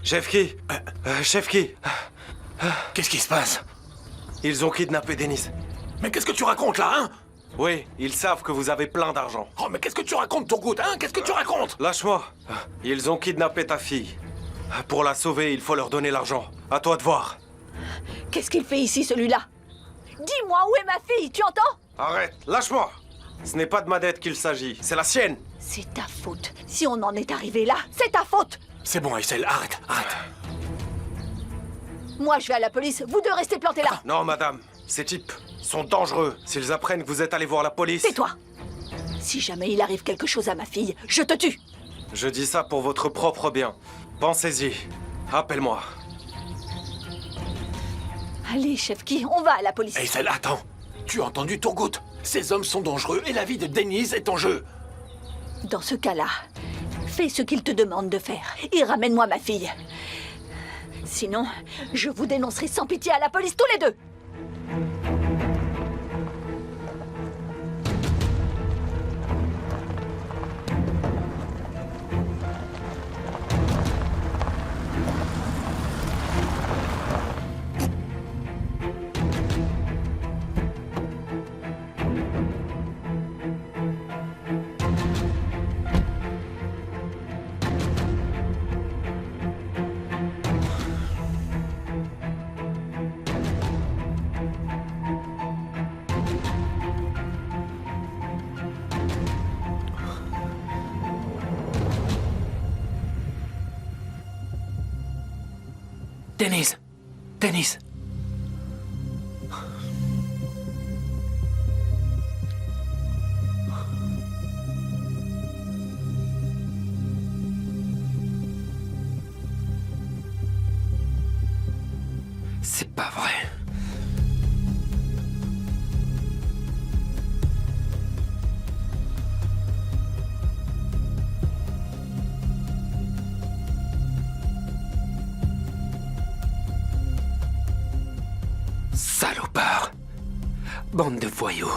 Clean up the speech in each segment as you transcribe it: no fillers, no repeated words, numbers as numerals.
Chefki Chefki Qu'est-ce qui se passe? Ils ont kidnappé Denise. Mais qu'est-ce que tu racontes là, hein? Oui, ils savent que vous avez plein d'argent. Oh, mais qu'est-ce que tu racontes, Turgut, hein? Qu'est-ce que tu racontes? Lâche-moi. Ils ont kidnappé ta fille. Pour la sauver, il faut leur donner l'argent. À toi de voir. Qu'est-ce qu'il fait ici, celui-là? Dis-moi, où est ma fille, tu entends? Arrête, lâche-moi. Ce n'est pas de ma dette qu'il s'agit, c'est la sienne. C'est ta faute. Si on en est arrivé là, c'est ta faute. C'est bon, Aysel, arrête. Moi, je vais à la police. Vous deux restez plantés là. Non, madame, ces types sont dangereux. S'ils apprennent que vous êtes allé voir la police... Tais-toi. Si jamais il arrive quelque chose à ma fille, je te tue. Je dis ça pour votre propre bien. Pensez-y. Appelle-moi. Allez, Chefki, on va à la police. Aysel, attends. Tu as entendu, Turgut? Ces hommes sont dangereux et la vie de Denise est en jeu. Dans ce cas-là, fais ce qu'ils te demandent de faire et ramène-moi ma fille. Sinon, je vous dénoncerai sans pitié à la police tous les deux. Denise. Denise. C'est pas vrai. Salopard. Bande de voyous.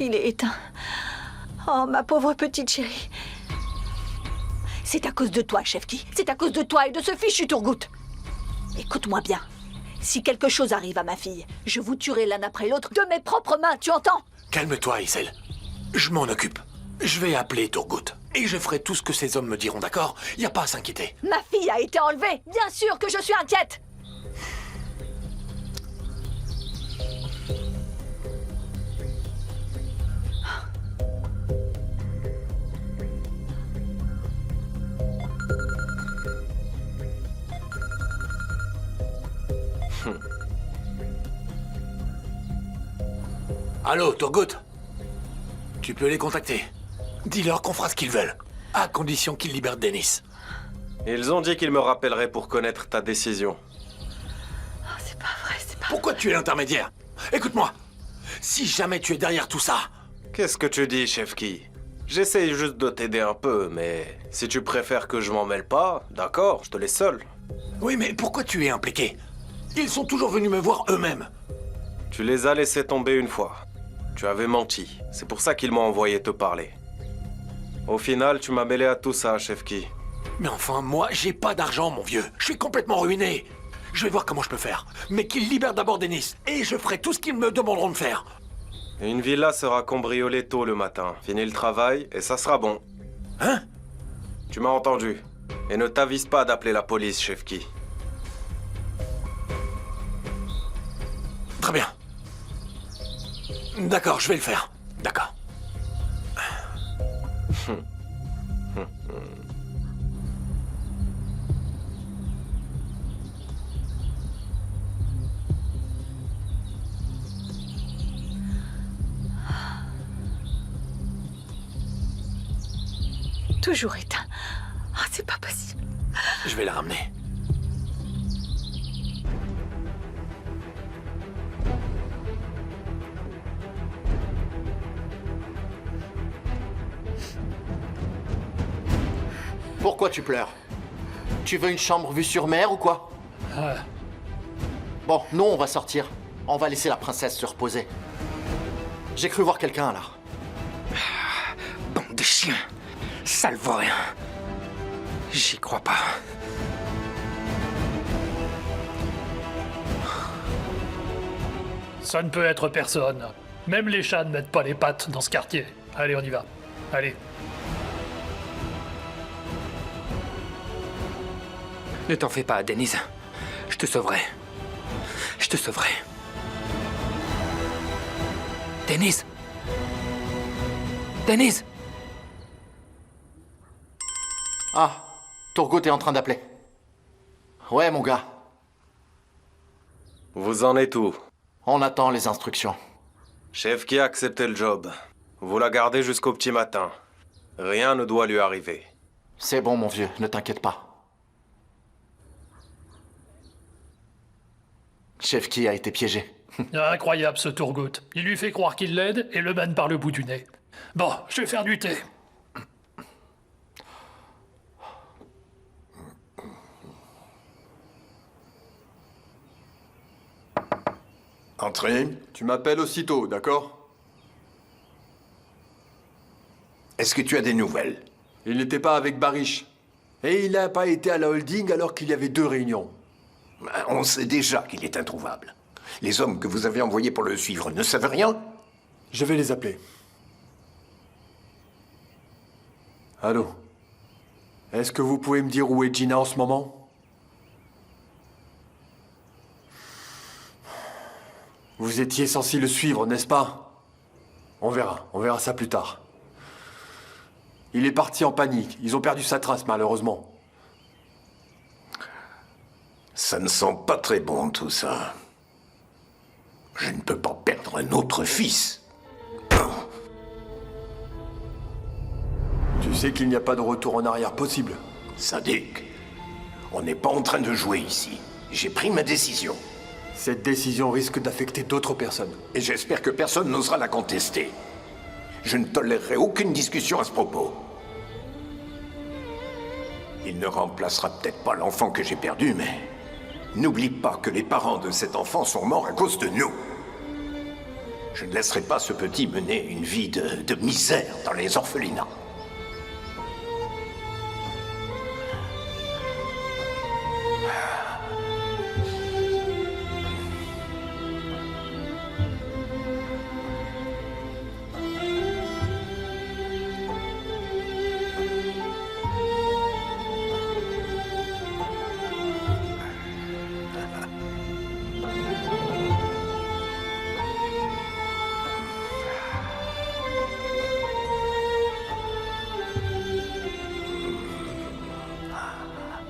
Il est éteint. Oh, ma pauvre petite chérie. C'est à cause de toi, Chefki. C'est à cause de toi et de ce fichu Turgut. Écoute-moi bien. Si quelque chose arrive à ma fille, je vous tuerai l'un après l'autre de mes propres mains, tu entends? Calme-toi, Aysel. Je m'en occupe. Je vais appeler Turgut. Et je ferai tout ce que ces hommes me diront, d'accord? Y a pas à s'inquiéter. Ma fille a été enlevée. Bien sûr que je suis inquiète. Allô, Turgut? Tu peux les contacter. Dis-leur qu'on fera ce qu'ils veulent, à condition qu'ils libèrent Denise. Ils ont dit qu'ils me rappelleraient pour connaître ta décision. Oh, c'est pas vrai, c'est pas... Pourquoi tu es l'intermédiaire? Écoute-moi, si jamais tu es derrière tout ça... Qu'est-ce que tu dis, Chefki? J'essaye juste de t'aider un peu, mais si tu préfères que je m'en mêle pas, d'accord, je te laisse seul. Oui, mais pourquoi tu es impliqué? Ils sont toujours venus me voir eux-mêmes. Tu les as laissés tomber une fois. Tu avais menti. C'est pour ça qu'ils m'ont envoyé te parler. Au final, tu m'as mêlé à tout ça, Chefki. Mais enfin, moi, j'ai pas d'argent, mon vieux. Je suis complètement ruiné. Je vais voir comment je peux faire. Mais qu'ils libèrent d'abord Denise. Et je ferai tout ce qu'ils me demanderont de faire. Et une villa sera cambriolée tôt le matin. Finis le travail et ça sera bon. Hein? Tu m'as entendu. Et ne t'avise pas d'appeler la police, Chefki. Très bien. D'accord, je vais le faire. D'accord. Toujours éteint. Ah, c'est pas possible. Je vais la ramener. Pourquoi tu pleures? Tu veux une chambre vue sur mer ou quoi? Bon, nous on va sortir. On va laisser la princesse se reposer. J'ai cru voir quelqu'un là. Bande de chiens. Ça le vaut rien. J'y crois pas. Ça ne peut être personne. Même les chats ne mettent pas les pattes dans ce quartier. Allez, on y va. Allez. Ne t'en fais pas, Denise. Je te sauverai. Je te sauverai. Denise. Denise. Ah, Turgot est en train d'appeler. Ouais, mon gars. Vous en êtes où? On attend les instructions. Chef qui a accepté le job. Vous la gardez jusqu'au petit matin. Rien ne doit lui arriver. C'est bon, mon vieux, ne t'inquiète pas. Chef qui a été piégé. Incroyable ce Turgot. Il lui fait croire qu'il l'aide et le mène par le bout du nez. Bon, je vais faire du thé. Entrez. Tu m'appelles aussitôt, d'accord? Est-ce que tu as des nouvelles? Il n'était pas avec Barish. Et il n'a pas été à la holding alors qu'il y avait 2 réunions. On sait déjà qu'il est introuvable. Les hommes que vous avez envoyés pour le suivre ne savent rien? Je vais les appeler. Allô? Est-ce que vous pouvez me dire où est Gina en ce moment? Vous étiez censé le suivre, n'est-ce pas? On verra ça plus tard. Il est parti en panique. Ils ont perdu sa trace, malheureusement. Ça ne sent pas très bon, tout ça. Je ne peux pas perdre un autre fils. Tu sais qu'il n'y a pas de retour en arrière possible. Sadiq, on n'est pas en train de jouer ici. J'ai pris ma décision. Cette décision risque d'affecter d'autres personnes. Et j'espère que personne n'osera la contester. Je ne tolérerai aucune discussion à ce propos. Il ne remplacera peut-être pas l'enfant que j'ai perdu, mais... n'oublie pas que les parents de cet enfant sont morts à cause de nous. Je ne laisserai pas ce petit mener une vie de misère dans les orphelinats.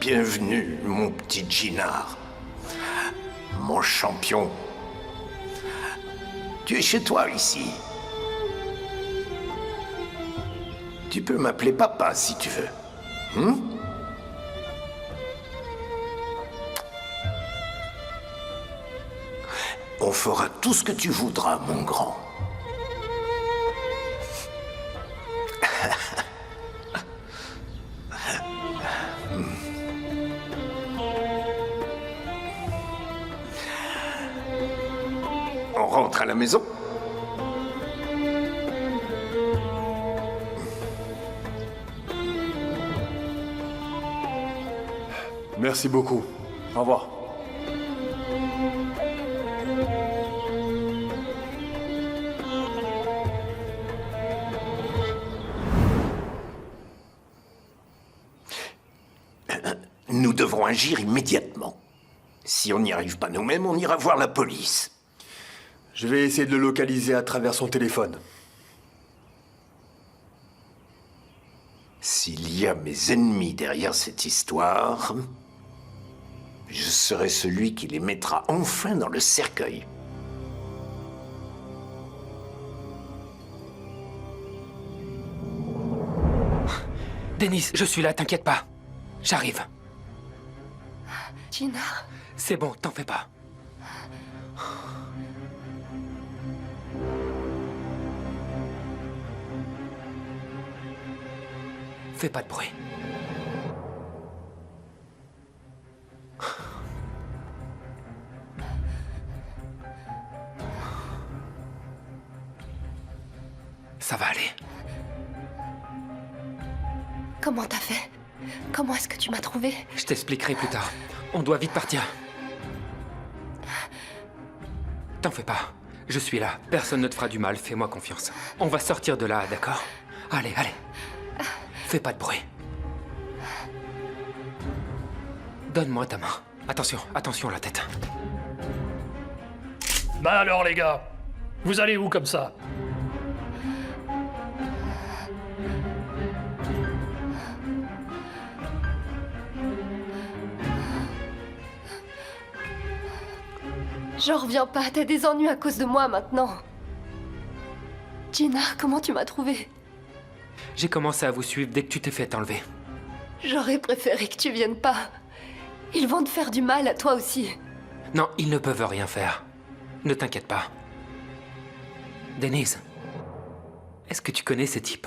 Bienvenue, mon petit Ginard. Mon champion. Tu es chez toi, ici. Tu peux m'appeler papa, si tu veux. On fera tout ce que tu voudras, mon grand. On rentre à la maison? Merci beaucoup. Au revoir. Nous devrons agir immédiatement. Si on n'y arrive pas nous-mêmes, on ira voir la police. Je vais essayer de le localiser à travers son téléphone. S'il y a mes ennemis derrière cette histoire, je serai celui qui les mettra enfin dans le cercueil. Denise, je suis là, t'inquiète pas. J'arrive. Gina, C'est bon, t'en fais pas. Fais pas de bruit. Ça va aller. comment t'as fait? Comment est-ce que tu m'as trouvé? Je t'expliquerai plus tard. On doit vite partir. T'en fais pas. Je suis là. Personne ne te fera du mal. Fais-moi confiance. On va sortir de là, d'accord? Allez, allez. Fais pas de bruit. Donne-moi ta main. Attention, attention à la tête. Bah alors les gars, vous allez où comme ça? J'en reviens pas, t'as des ennuis à cause de moi maintenant. Gina, comment tu m'as trouvé? J'ai commencé à vous suivre dès que tu t'es fait enlever. J'aurais préféré que tu viennes pas. Ils vont te faire du mal à toi aussi. Non, ils ne peuvent rien faire. Ne t'inquiète pas. Denise, est-ce que tu connais ces types?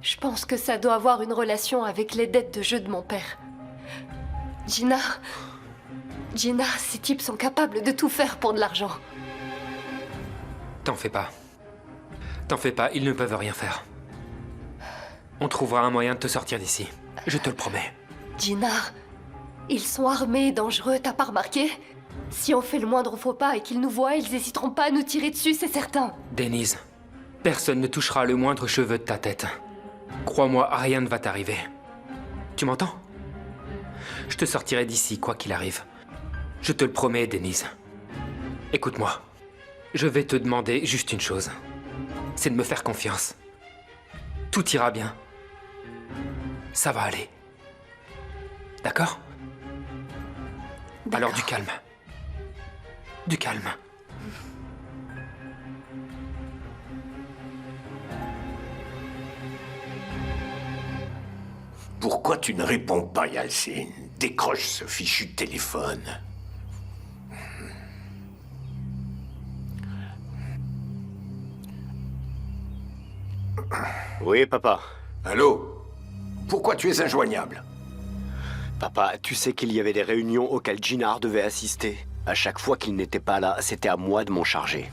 Je pense que ça doit avoir une relation avec les dettes de jeu de mon père. Gina, ces types sont capables de tout faire pour de l'argent. T'en fais pas. T'en fais pas, ils ne peuvent rien faire. On trouvera un moyen de te sortir d'ici. Je te le promets. Gina, ils sont armés et dangereux, t'as pas remarqué? Si on fait le moindre faux pas et qu'ils nous voient, ils hésiteront pas à nous tirer dessus, c'est certain. Denise, personne ne touchera le moindre cheveu de ta tête. Crois-moi, rien ne va t'arriver. Tu m'entends? Je te sortirai d'ici, quoi qu'il arrive. Je te le promets, Denise. Écoute-moi. Je vais te demander juste une chose. C'est de me faire confiance. Tout ira bien. Ça va aller. D'accord? Alors du calme. Du calme. Pourquoi tu ne réponds pas, Yalcin? Décroche ce fichu téléphone. Oui, papa. Allô? Pourquoi tu es injoignable? Papa, tu sais qu'il y avait des réunions auxquelles Ginard devait assister. À chaque fois qu'il n'était pas là, c'était à moi de m'en charger.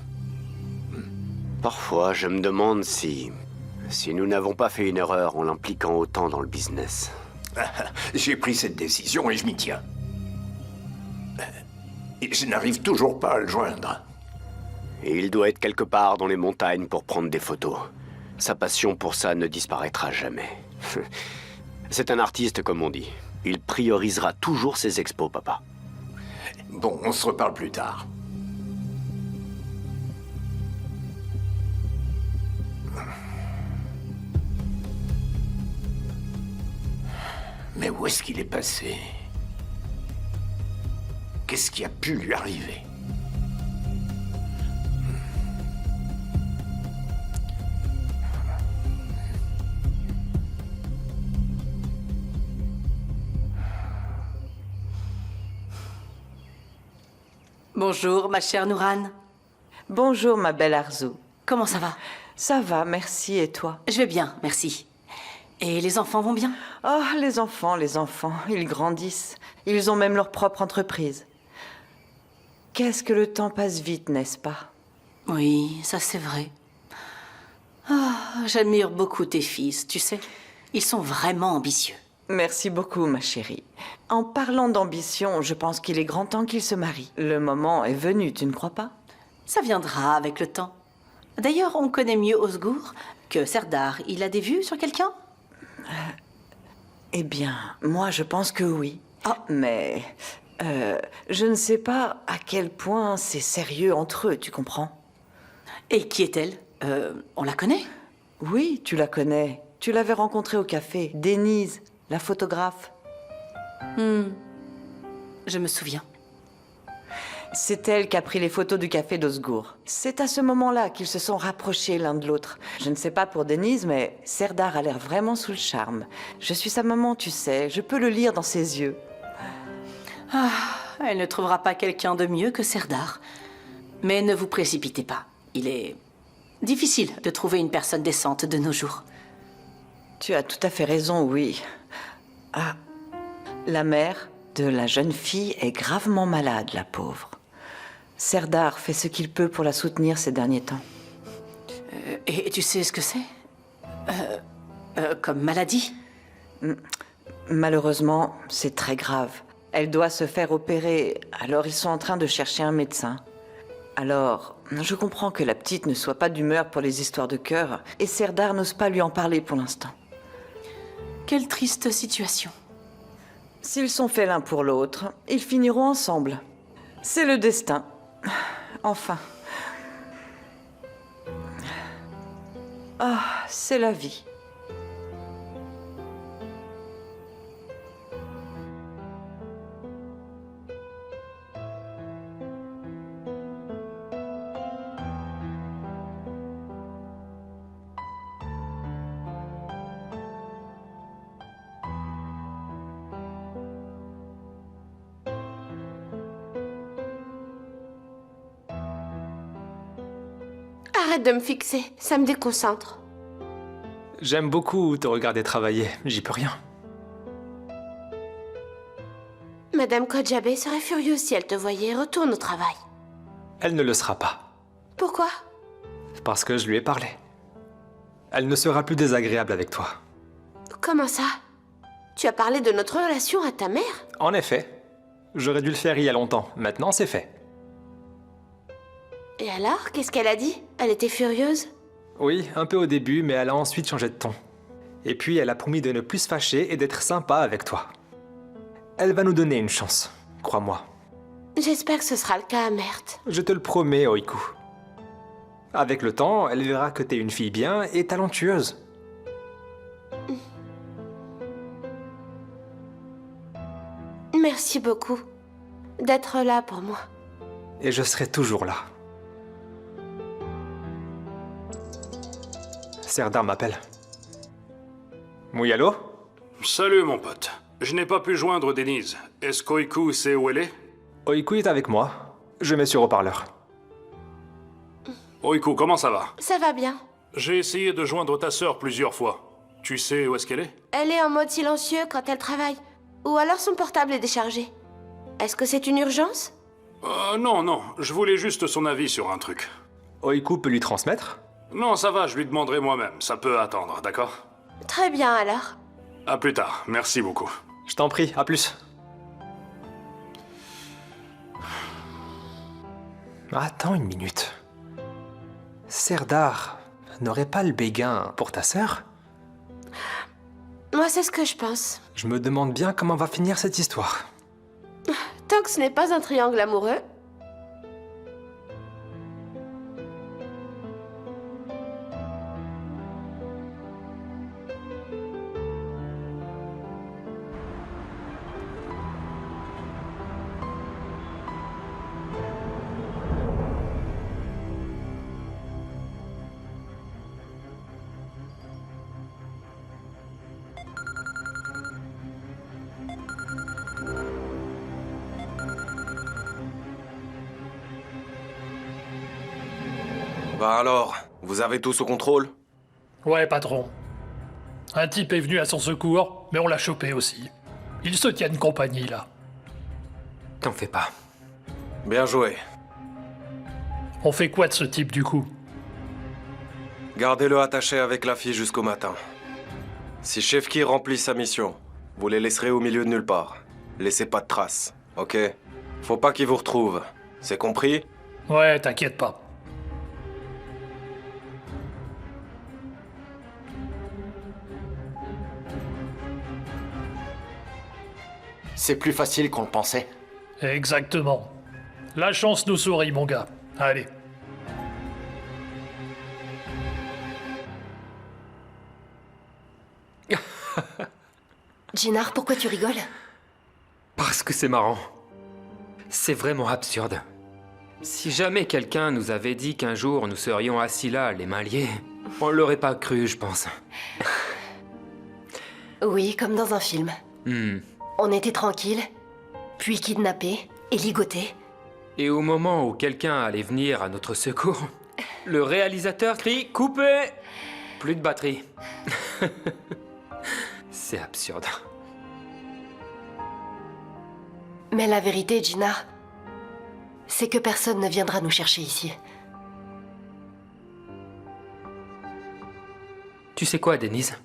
Parfois, je me demande si nous n'avons pas fait une erreur en l'impliquant autant dans le business. J'ai pris cette décision et je m'y tiens. Et je n'arrive toujours pas à le joindre. Et il doit être quelque part dans les montagnes pour prendre des photos. Sa passion pour ça ne disparaîtra jamais. C'est un artiste, comme on dit. Il priorisera toujours ses expos, papa. Bon, on se reparle plus tard. Mais où est-ce qu'il est passé? Qu'est-ce qui a pu lui arriver? Bonjour, ma chère Nourane. Bonjour, ma belle Arzou. Comment ça va? Ça va, merci, et toi? Je vais bien, merci. Et les enfants vont bien? Oh, les enfants, ils grandissent. Ils ont même leur propre entreprise. Qu'est-ce que le temps passe vite, n'est-ce pas? Oui, ça c'est vrai. J'admire beaucoup tes fils, tu sais. Ils sont vraiment ambitieux. Merci beaucoup, ma chérie. En parlant d'ambition, je pense qu'il est grand temps qu'ils se marient. Le moment est venu, tu ne crois pas? Ça viendra avec le temps. D'ailleurs, on connaît mieux Osgour que Serdar. Il a des vues sur quelqu'un? Eh bien, moi, je pense que oui. Ah. Mais je ne sais pas à quel point c'est sérieux entre eux, tu comprends? Et qui est-elle? On la connaît? Oui, tu la connais. Tu l'avais rencontrée au café. Denise, la photographe. Je me souviens. C'est elle qui a pris les photos du café d'Osgour. C'est à ce moment-là qu'ils se sont rapprochés l'un de l'autre. Je ne sais pas pour Denise, mais Serdar a l'air vraiment sous le charme. Je suis sa maman, tu sais, je peux le lire dans ses yeux. Ah, elle ne trouvera pas quelqu'un de mieux que Serdar. Mais ne vous précipitez pas. Il est difficile de trouver une personne décente de nos jours. Tu as tout à fait raison, oui. Ah, la mère de la jeune fille est gravement malade, la pauvre. Serdar fait ce qu'il peut pour la soutenir ces derniers temps. Et tu sais ce que c'est comme maladie? Malheureusement, c'est très grave. Elle doit se faire opérer, alors ils sont en train de chercher un médecin. Alors, je comprends que la petite ne soit pas d'humeur pour les histoires de cœur, et Serdar n'ose pas lui en parler pour l'instant. Quelle triste situation. S'ils sont faits l'un pour l'autre, ils finiront ensemble. C'est le destin. Enfin. Ah, c'est la vie. Arrête de me fixer, ça me déconcentre. J'aime beaucoup te regarder travailler, j'y peux rien. Madame Kodjabé serait furieuse si elle te voyait. Retourne au travail. Elle ne le sera pas, Pourquoi? parce que je lui ai parlé. Elle ne sera plus désagréable avec toi. Comment ça? Tu as parlé de notre relation à ta mère? En effet, j'aurais dû le faire il y a longtemps, maintenant c'est fait. Et alors, qu'est-ce qu'elle a dit? Elle était furieuse? Oui, un peu au début, mais elle a ensuite changé de ton. Et puis elle a promis de ne plus se fâcher et d'être sympa avec toi. Elle va nous donner une chance, crois-moi. J'espère que ce sera le cas, Mert. Je te le promets, Oiku. Avec le temps, elle verra que t'es une fille bien et talentueuse. Merci beaucoup d'être là pour moi. Et je serai toujours là. Serdar m'appelle. Oui, allô? Salut mon pote. Je n'ai pas pu joindre Denise. Est-ce qu'Oiku sait où elle est? Oiku est avec moi. Je mets sur haut-parleur. Oiku, comment ça va? Ça va bien. J'ai essayé de joindre ta sœur plusieurs fois. Tu sais où est-ce qu'elle est? Elle est en mode silencieux quand elle travaille. Ou alors son portable est déchargé. Est-ce que c'est une urgence? Non, non. Je voulais juste son avis sur un truc. Oiku peut lui transmettre? Non, ça va, je lui demanderai moi-même. Ça peut attendre, d'accord? Très bien alors. À plus tard. Merci beaucoup. Je t'en prie, à plus. Attends une minute. Serdar n'aurait pas le béguin pour ta sœur? Moi, c'est ce que je pense. Je me demande bien comment va finir cette histoire. Tant que ce n'est pas un triangle amoureux. Bah alors, vous avez tout sous contrôle? Ouais, patron. Un type est venu à son secours, mais on l'a chopé aussi. Ils se tiennent compagnie, là. T'en fais pas. Bien joué. On fait quoi de ce type, du coup? Gardez-le attaché avec la fille jusqu'au matin. Si Shefki remplit sa mission, vous les laisserez au milieu de nulle part. Laissez pas de traces, ok? Faut pas qu'il vous retrouve. C'est compris? Ouais, t'inquiète pas. C'est plus facile qu'on le pensait. Exactement. La chance nous sourit, mon gars. Allez. Jinar, pourquoi tu rigoles? Parce que c'est marrant. C'est vraiment absurde. Si jamais quelqu'un nous avait dit qu'un jour nous serions assis là, les mains liées, on l'aurait pas cru, je pense. Oui, comme dans un film. On était tranquilles, puis kidnappés et ligotés. Et au moment où quelqu'un allait venir à notre secours, le réalisateur crie « Coupez !» Plus de batterie. C'est absurde. Mais la vérité, Gina, c'est que personne ne viendra nous chercher ici. Tu sais quoi, Denise?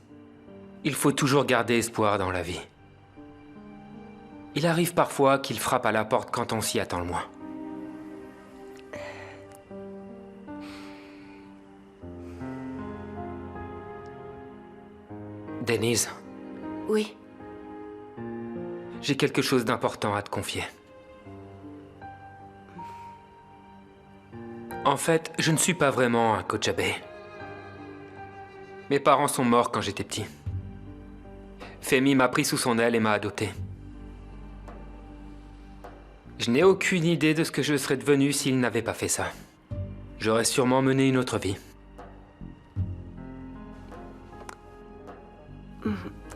Il faut toujours garder espoir dans la vie. Il arrive parfois qu'il frappe à la porte quand on s'y attend le moins. Denise. Oui. J'ai quelque chose d'important à te confier. En fait, je ne suis pas vraiment un Kojabe. Mes parents sont morts quand j'étais petit. Femi m'a pris sous son aile et m'a adopté. Je n'ai aucune idée de ce que je serais devenu s'il n'avait pas fait ça. J'aurais sûrement mené une autre vie.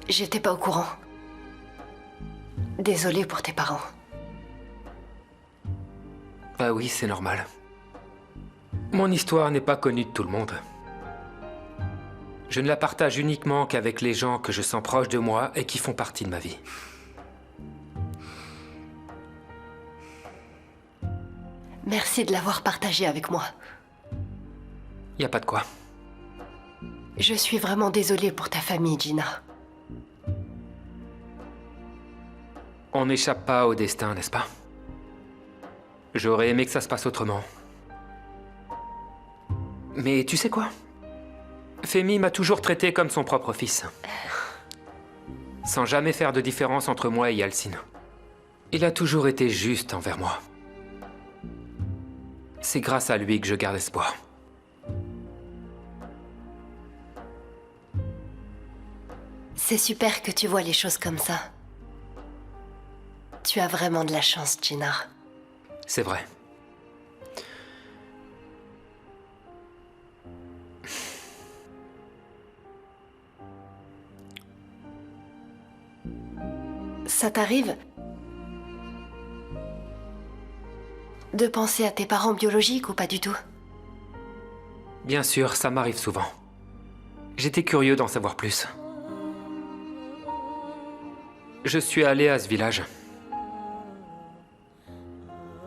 J'étais pas au courant. Désolée pour tes parents. Bah oui, c'est normal. Mon histoire n'est pas connue de tout le monde. Je ne la partage uniquement qu'avec les gens que je sens proches de moi et qui font partie de ma vie. Merci de l'avoir partagé avec moi. Y a pas de quoi. Je suis vraiment désolée pour ta famille, Gina. On n'échappe pas au destin, n'est-ce pas? J'aurais aimé que ça se passe autrement. Mais tu sais quoi? Femi m'a toujours traité comme son propre fils. Sans jamais faire de différence entre moi et Yalcin. Il a toujours été juste envers moi. C'est grâce à lui que je garde espoir. C'est super que tu vois les choses comme ça. Tu as vraiment de la chance, Gina. C'est vrai. Ça t'arrive de penser à tes parents biologiques ou pas du tout? Bien sûr, ça m'arrive souvent. J'étais curieux d'en savoir plus. Je suis allé à ce village.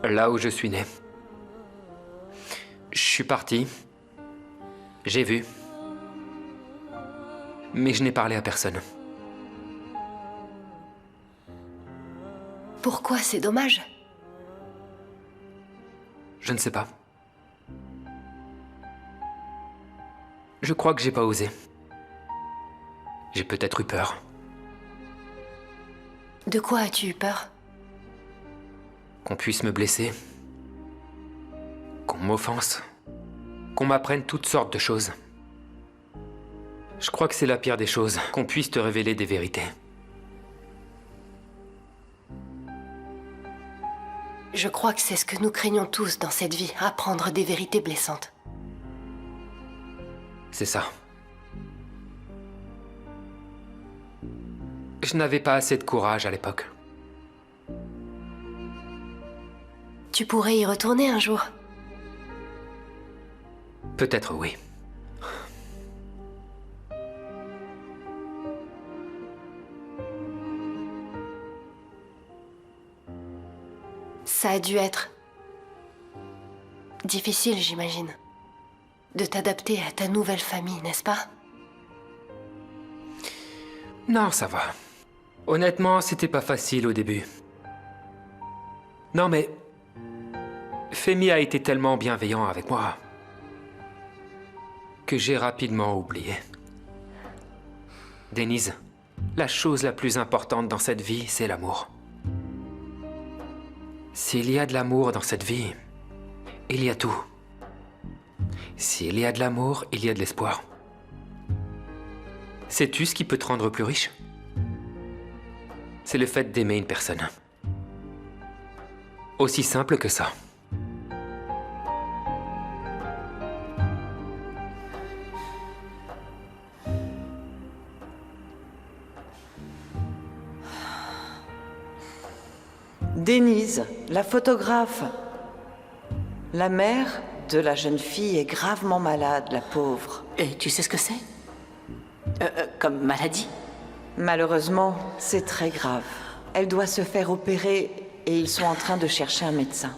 Là où je suis né. Je suis parti. J'ai vu. Mais je n'ai parlé à personne. Pourquoi c'est dommage? Je ne sais pas. Je crois que j'ai pas osé. J'ai peut-être eu peur. De quoi as-tu eu peur? Qu'on puisse me blesser. Qu'on m'offense. Qu'on m'apprenne toutes sortes de choses. Je crois que c'est la pire des choses, qu'on puisse te révéler des vérités. Je crois que c'est ce que nous craignons tous dans cette vie, apprendre des vérités blessantes. C'est ça. Je n'avais pas assez de courage à l'époque. Tu pourrais y retourner un jour. Peut-être oui. Ça a dû être difficile, j'imagine, de t'adapter à ta nouvelle famille, n'est-ce pas? Non, ça va. Honnêtement, c'était pas facile au début. Non, mais Femi a été tellement bienveillant avec moi que j'ai rapidement oublié. Denise, la chose la plus importante dans cette vie, c'est l'amour. S'il y a de l'amour dans cette vie, il y a tout. S'il y a de l'amour, il y a de l'espoir. Sais-tu ce qui peut te rendre plus riche? C'est le fait d'aimer une personne. Aussi simple que ça. Denise, la photographe. La mère de la jeune fille est gravement malade, la pauvre. Et tu sais ce que c'est comme maladie? Malheureusement, c'est très grave. Elle doit se faire opérer et ils sont en train de chercher un médecin.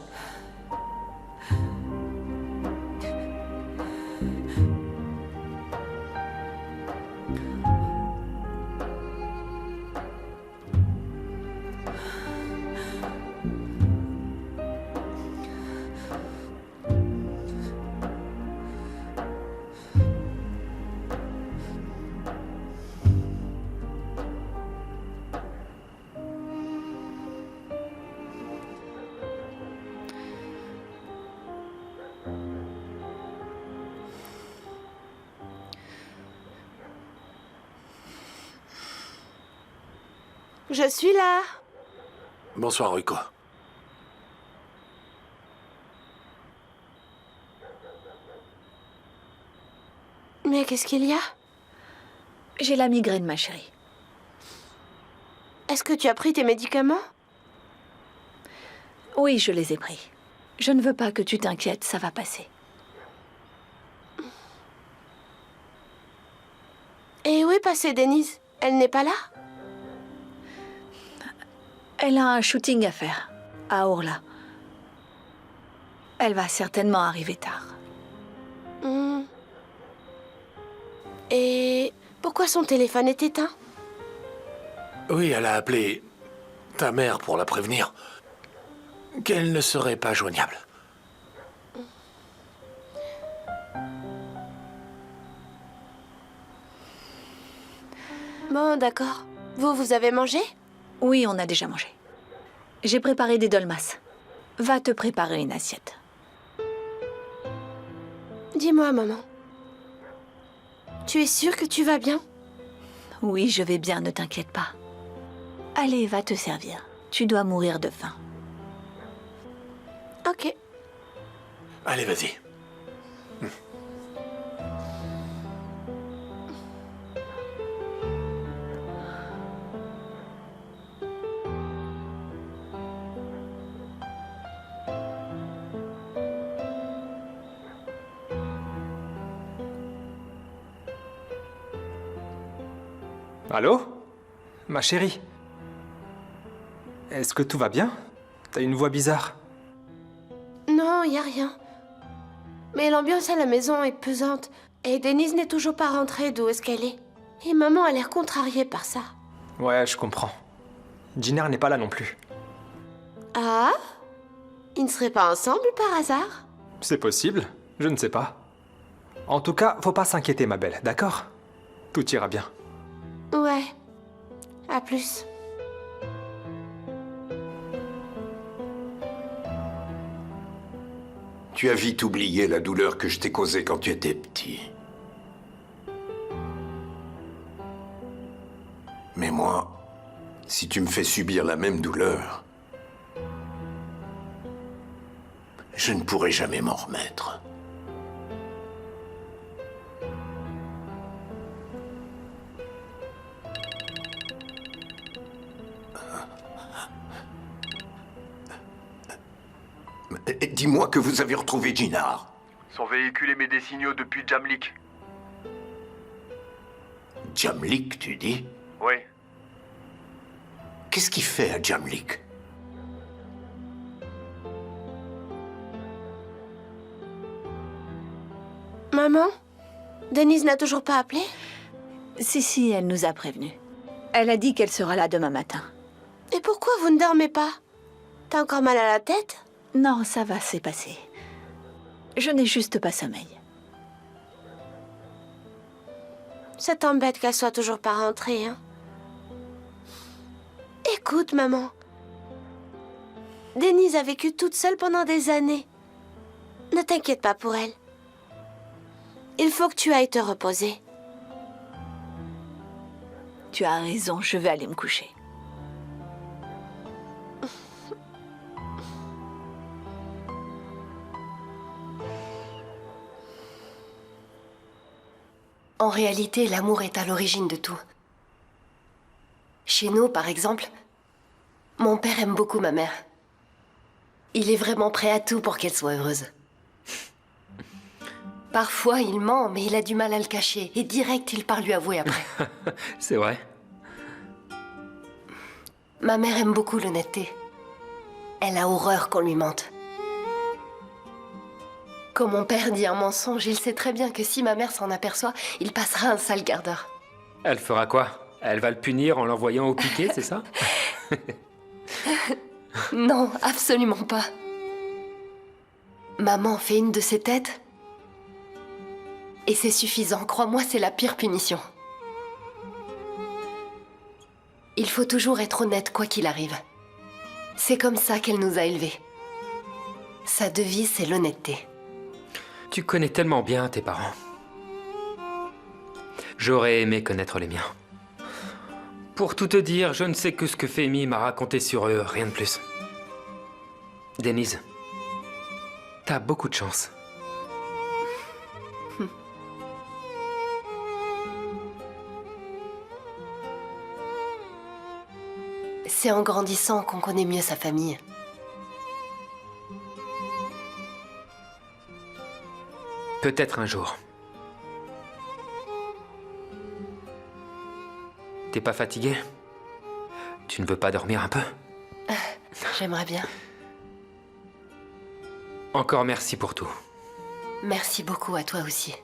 Je suis là. Bonsoir, Rico. Mais qu'est-ce qu'il y a? J'ai la migraine, ma chérie. Est-ce que tu as pris tes médicaments? Oui, je les ai pris. Je ne veux pas que tu t'inquiètes, ça va passer. Et où est passée Denise? Elle n'est pas là? Elle a un shooting à faire, à Orla. Elle va certainement arriver tard. Et pourquoi son téléphone est éteint? Oui, elle a appelé ta mère pour la prévenir qu'elle ne serait pas joignable. Bon, d'accord. Vous avez mangé? Oui, on a déjà mangé. J'ai préparé des dolmas. Va te préparer une assiette. Dis-moi, maman. Tu es sûre que tu vas bien? Oui, je vais bien, ne t'inquiète pas. Allez, va te servir. Tu dois mourir de faim. Ok. Allez, vas-y. Allô? Ma chérie? Est-ce que tout va bien? T'as une voix bizarre. Non, y a rien. Mais l'ambiance à la maison est pesante. Et Denise n'est toujours pas rentrée d'où est-ce qu'elle est. Et maman a l'air contrariée par ça. Ouais, je comprends. Ginner n'est pas là non plus. Ah? Ils ne seraient pas ensemble par hasard? C'est possible, je ne sais pas. En tout cas, faut pas s'inquiéter, ma belle, d'accord? Tout ira bien. Ouais. À plus. Tu as vite oublié la douleur que je t'ai causée quand tu étais petit. Mais moi, si tu me fais subir la même douleur, je ne pourrai jamais m'en remettre. Dis-moi que vous avez retrouvé Jinar. Son véhicule émet des signaux depuis Jamlik. Jamlik, tu dis? Oui. Qu'est-ce qu'il fait à Jamlik? Maman? Denise n'a toujours pas appelé? Si, elle nous a prévenus. Elle a dit qu'elle sera là demain matin. Et pourquoi vous ne dormez pas? T'as encore mal à la tête? Non, ça va, c'est passé. Je n'ai juste pas sommeil. Ça t'embête qu'elle soit toujours pas rentrée, hein? Écoute, maman. Denise a vécu toute seule pendant des années. Ne t'inquiète pas pour elle. Il faut que tu ailles te reposer. Tu as raison, je vais aller me coucher. En réalité, l'amour est à l'origine de tout. Chez nous, par exemple, mon père aime beaucoup ma mère. Il est vraiment prêt à tout pour qu'elle soit heureuse. Parfois, il ment, mais il a du mal à le cacher. Et direct, il part lui avouer après. C'est vrai. Ma mère aime beaucoup l'honnêteté. Elle a horreur qu'on lui mente. Quand mon père dit un mensonge, il sait très bien que si ma mère s'en aperçoit, il passera un sale quart d'heure. Elle fera quoi? Elle va le punir en l'envoyant au piquet, c'est ça? Non, absolument pas. Maman fait une de ses têtes. Et c'est suffisant, crois-moi, c'est la pire punition. Il faut toujours être honnête, quoi qu'il arrive. C'est comme ça qu'elle nous a élevés. Sa devise, c'est l'honnêteté. Tu connais tellement bien tes parents. J'aurais aimé connaître les miens. Pour tout te dire, je ne sais que ce que Femi m'a raconté sur eux, rien de plus. Denise, t'as beaucoup de chance. C'est en grandissant qu'on connaît mieux sa famille. Peut-être un jour. T'es pas fatigué? Tu ne veux pas dormir un peu? J'aimerais bien. Encore merci pour tout. Merci beaucoup à toi aussi.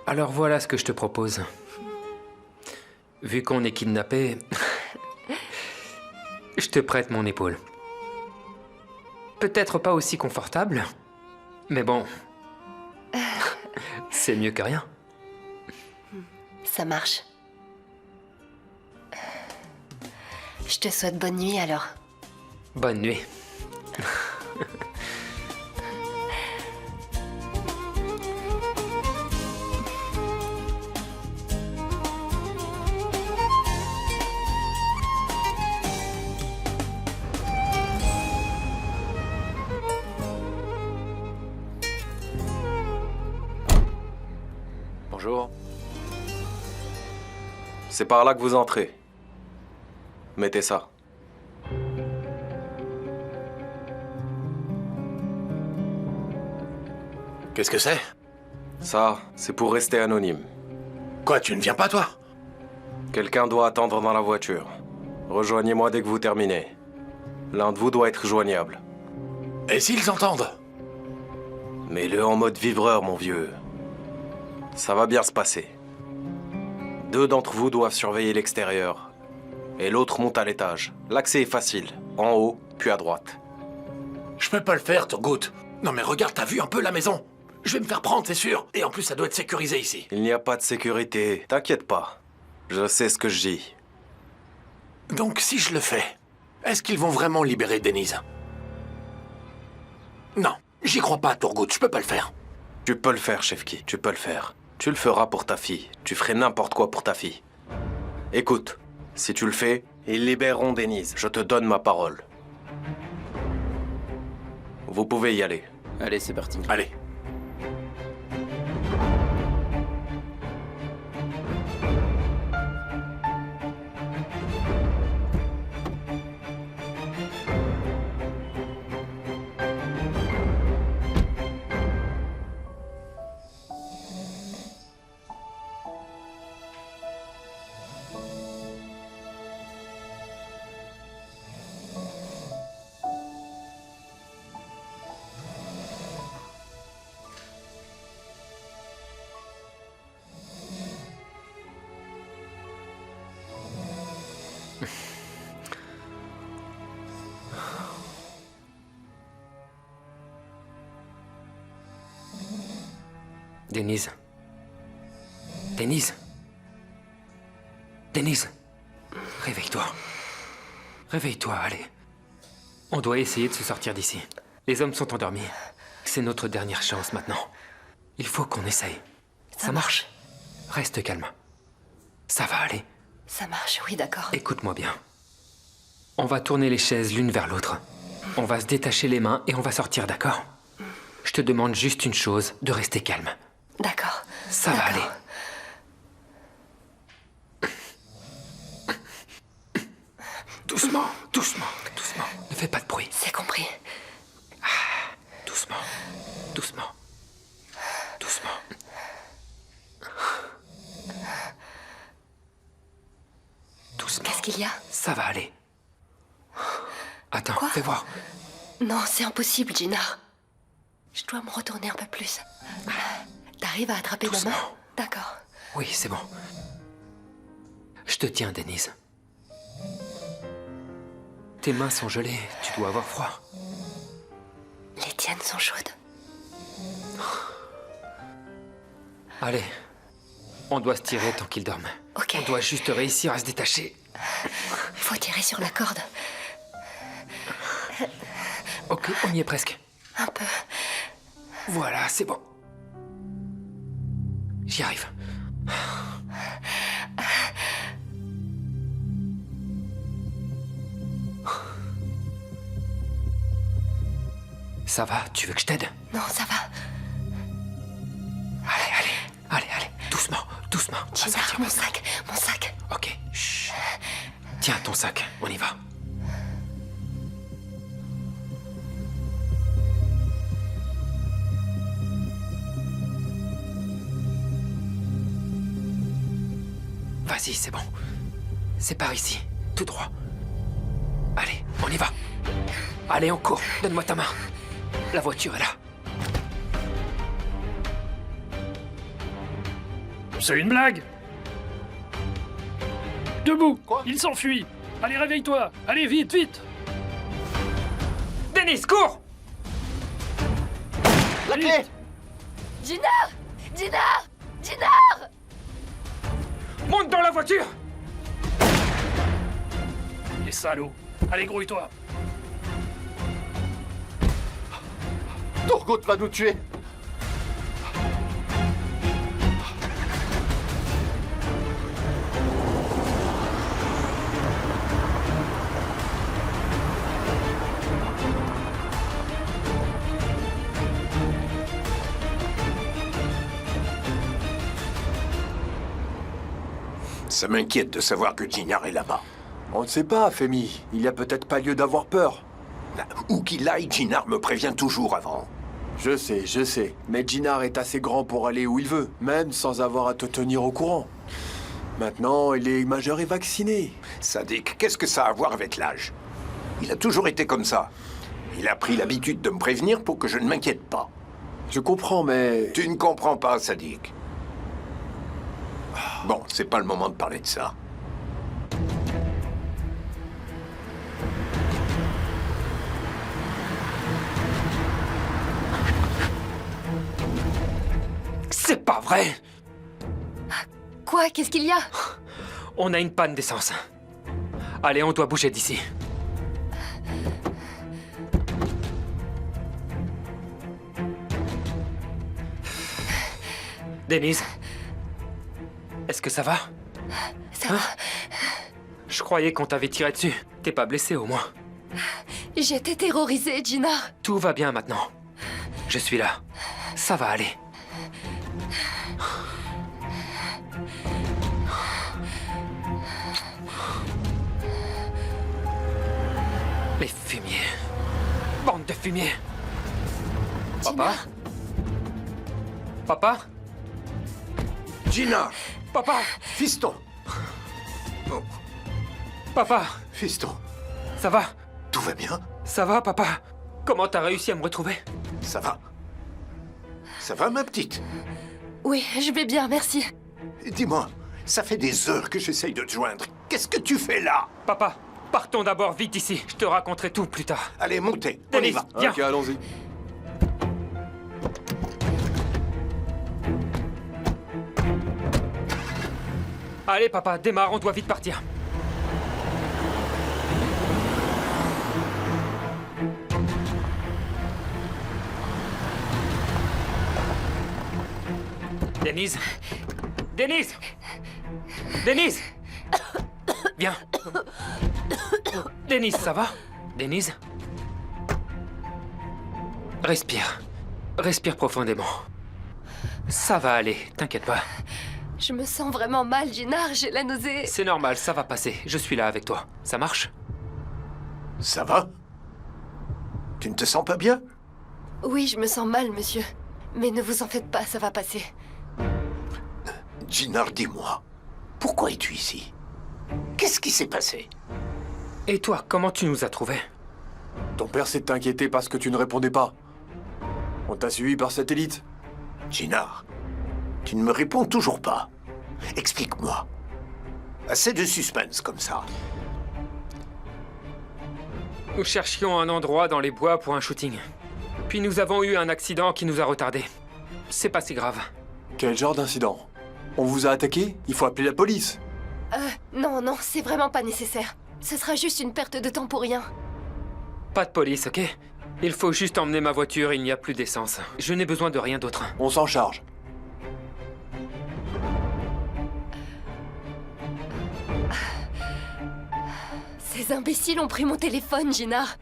Alors voilà ce que je te propose. Vu qu'on est kidnappé, je te prête mon épaule. Peut-être pas aussi confortable, mais bon, c'est mieux que rien. Ça marche. Je te souhaite bonne nuit alors. Bonne nuit. Bonjour. C'est par là que vous entrez. Mettez ça. Qu'est-ce que c'est? Ça, c'est pour rester anonyme. Quoi, tu ne viens pas, toi? Quelqu'un doit attendre dans la voiture. Rejoignez-moi dès que vous terminez. L'un de vous doit être joignable. Et s'ils entendent? Mets-le en mode vivreur, mon vieux. Ça va bien se passer. 2 d'entre vous doivent surveiller l'extérieur. Et l'autre monte à l'étage. L'accès est facile. En haut, puis à droite. Je peux pas le faire, Turgut. Non mais regarde, t'as vu un peu la maison? Je vais me faire prendre, c'est sûr. Et en plus, ça doit être sécurisé ici. Il n'y a pas de sécurité. T'inquiète pas. Je sais ce que je dis. Donc si je le fais, est-ce qu'ils vont vraiment libérer Denise? Non, j'y crois pas, Turgut. Je peux pas le faire. Tu peux le faire, Shefki. Tu peux le faire. Tu le feras pour ta fille. Tu ferais n'importe quoi pour ta fille. Écoute, si tu le fais, ils libéreront Denise. Je te donne ma parole. Vous pouvez y aller. Allez, c'est parti. Allez. Denise. Denise. Denise. Réveille-toi. Réveille-toi, allez. On doit essayer de se sortir d'ici. Les hommes sont endormis. C'est notre dernière chance maintenant. Il faut qu'on essaye. Ça marche? Reste calme. Ça va aller. Ça marche, oui, d'accord. Écoute-moi bien. On va tourner les chaises l'une vers l'autre. On va se détacher les mains et on va sortir, d'accord? Je te demande juste une chose, de rester calme. D'accord. Ça va aller. Doucement. Doucement, doucement. Ne fais pas de bruit. C'est compris. Doucement, doucement, doucement. Doucement. Qu'est-ce qu'il y a? Ça va aller. Attends, Quoi? fais voir. Non, c'est impossible, Gina. Je dois me retourner un peu plus. T'arrives à attraper ma main? D'accord. Oui, c'est bon. Je te tiens, Denise. Tes mains sont gelées, tu dois avoir froid. Les tiennes sont chaudes. Allez, on doit se tirer tant qu'il dorme. Ok. On doit juste réussir à se détacher. Faut tirer sur la corde. Ok, on y est presque. Un peu. Voilà, c'est bon. J'y arrive. Ça va, tu veux que je t'aide? Non, ça va. Allez, doucement, doucement. On va Gina, sortir mon maintenant. sac, mon sac. Ok, chut. Tiens ton sac, on y va. Vas-y, c'est bon. C'est par ici, tout droit. Allez, on y va. Allez, on court. Donne-moi ta main. La voiture est là. C'est une blague. Debout. Il s'enfuit. Allez, réveille-toi. Allez, vite, vite. Denise, cours! La clé. Dinar! Dinar! Dinar! Monte dans la voiture! Les salauds. Allez, grouille-toi. Turgot va nous tuer. Ça m'inquiète de savoir que Jinar est là-bas. On ne sait pas, Femi. Il n'y a peut-être pas lieu d'avoir peur. Où qu'il aille, Jinar me prévient toujours avant. Je sais. Mais Jinar est assez grand pour aller où il veut, même sans avoir à te tenir au courant. Maintenant, il est majeur et vacciné. Sadiq, qu'est-ce que ça a à voir avec l'âge? Il a toujours été comme ça. Il a pris l'habitude de me prévenir pour que je ne m'inquiète pas. Je comprends, mais... Tu ne comprends pas, Sadiq. Bon, c'est pas le moment de parler de ça. C'est pas vrai! Quoi? Qu'est-ce qu'il y a? On a une panne d'essence. Allez, on doit bouger d'ici. Denise? Est-ce que ça va? Ça va. Je croyais qu'on t'avait tiré dessus. T'es pas blessé au moins. J'étais terrorisée, Jinar. Tout va bien maintenant. Je suis là. Ça va aller. Les fumiers. Bande de fumiers. Papa? Papa? Jinar! Papa! Fiston! Oh, Papa! fiston, Ça va? tout va bien? Ça va, papa? Comment t'as réussi à me retrouver? Ça va? Ça va, ma petite? Oui, je vais bien, merci. Dis-moi, ça fait des heures que j'essaye de te joindre. Qu'est-ce que tu fais là? Papa, partons d'abord vite ici. Je te raconterai tout plus tard. Allez, montez, on y Denise, va. viens. Ok, allons-y. Allez, papa, démarre, on doit vite partir. Denise! Denise! Denise! Viens. Denise, ça va? Denise? Respire. Respire profondément. Ça va aller, t'inquiète pas. Je me sens vraiment mal, Jinar. J'ai la nausée. C'est normal, ça va passer. Je suis là avec toi. Ça marche? Ça va? Tu ne te sens pas bien? Oui, je me sens mal, monsieur. Mais ne vous en faites pas, ça va passer. Jinar, dis-moi, pourquoi es-tu ici? Qu'est-ce qui s'est passé? Et toi, comment tu nous as trouvés? Ton père s'est inquiété parce que tu ne répondais pas. On t'a suivi par satellite. Jinar, tu ne me réponds toujours pas. Explique-moi. Assez de suspense comme ça. Nous cherchions un endroit dans les bois pour un shooting. Puis nous avons eu un accident qui nous a retardés. C'est pas si grave. Quel genre d'incident? On vous a attaqué? Il faut appeler la police. Non, c'est vraiment pas nécessaire. Ce sera juste une perte de temps pour rien. Pas de police, ok? Il faut juste emmener ma voiture, il n'y a plus d'essence. Je n'ai besoin de rien d'autre. On s'en charge. Ces imbéciles ont pris mon téléphone, Jinar.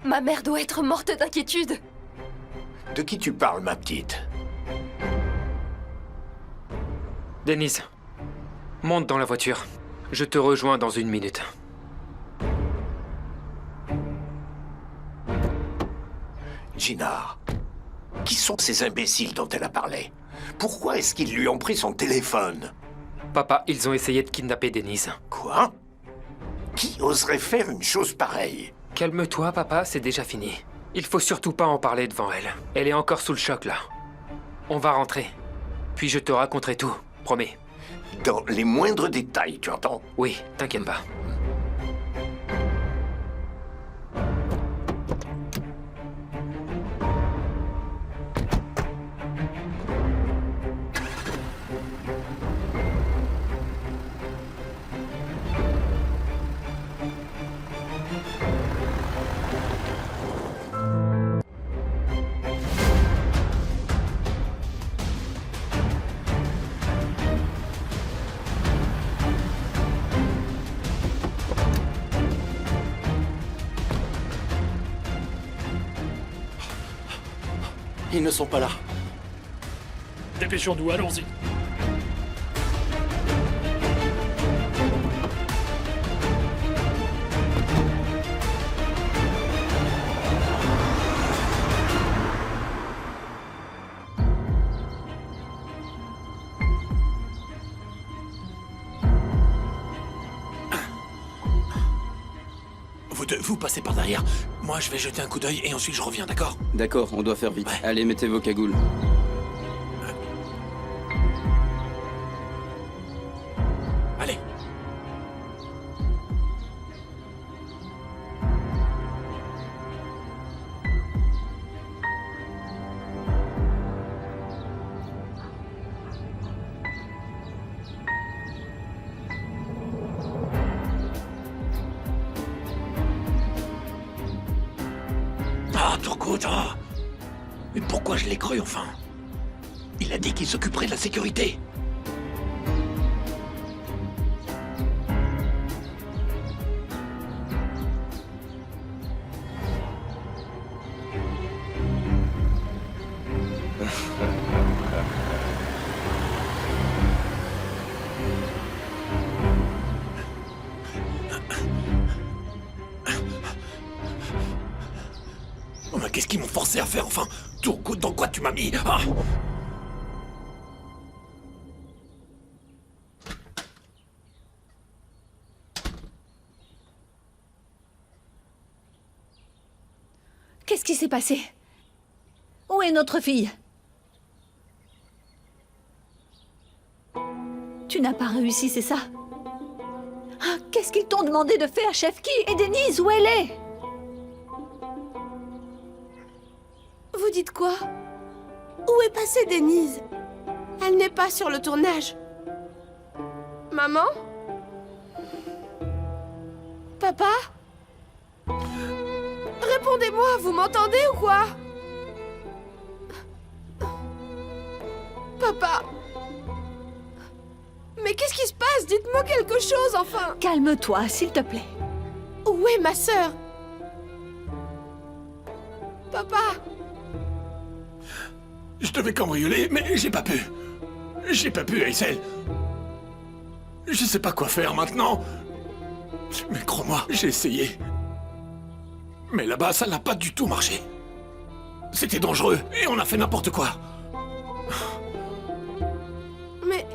Ma mère doit être morte d'inquiétude. De qui tu parles, ma petite? Denise, monte dans la voiture. Je te rejoins dans 1 minute. Jinar, qui sont ces imbéciles dont elle a parlé? Pourquoi est-ce qu'ils lui ont pris son téléphone? Papa, ils ont essayé de kidnapper Denise. Quoi? Qui oserait faire une chose pareille? Calme-toi, papa, c'est déjà fini. Il faut surtout pas en parler devant elle. Elle est encore sous le choc, là. On va rentrer. Puis je te raconterai tout, promets. Dans les moindres détails, tu entends? Oui, t'inquiète pas. Ils ne sont pas là. Dépêchons-nous, allons-y. Vous passez par derrière. Moi, je vais jeter un coup d'œil et ensuite je reviens, d'accord? D'accord, on doit faire vite. Ouais. Allez, mettez vos cagoules. Allez. Ah, Turgut, ah. Mais pourquoi je l'ai cru, enfin? Il a dit qu'il s'occuperait de la sécurité. Oh, mais qu'est-ce qu'ils m'ont forcé à faire, enfin? Turgut, dans quoi tu m'as mis? Ah! Qu'est-ce qui s'est passé? Où est notre fille? Tu n'as pas réussi, c'est ça? Ah, qu'est-ce qu'ils t'ont demandé de faire, Chefki? Et Denise, où elle est? Vous dites quoi? Où est passée Denise? Elle n'est pas sur le tournage. Maman? Papa? Répondez-moi, vous m'entendez ou quoi? Papa? Mais qu'est-ce qui se passe? Dites-moi quelque chose, enfin! Calme-toi, s'il te plaît. Où est ma sœur? Papa? Je devais cambrioler, mais j'ai pas pu. J'ai pas pu, Aisel. Je sais pas quoi faire maintenant. Mais crois-moi, j'ai essayé. Mais là-bas, ça n'a pas du tout marché. C'était dangereux, et on a fait n'importe quoi. Mais...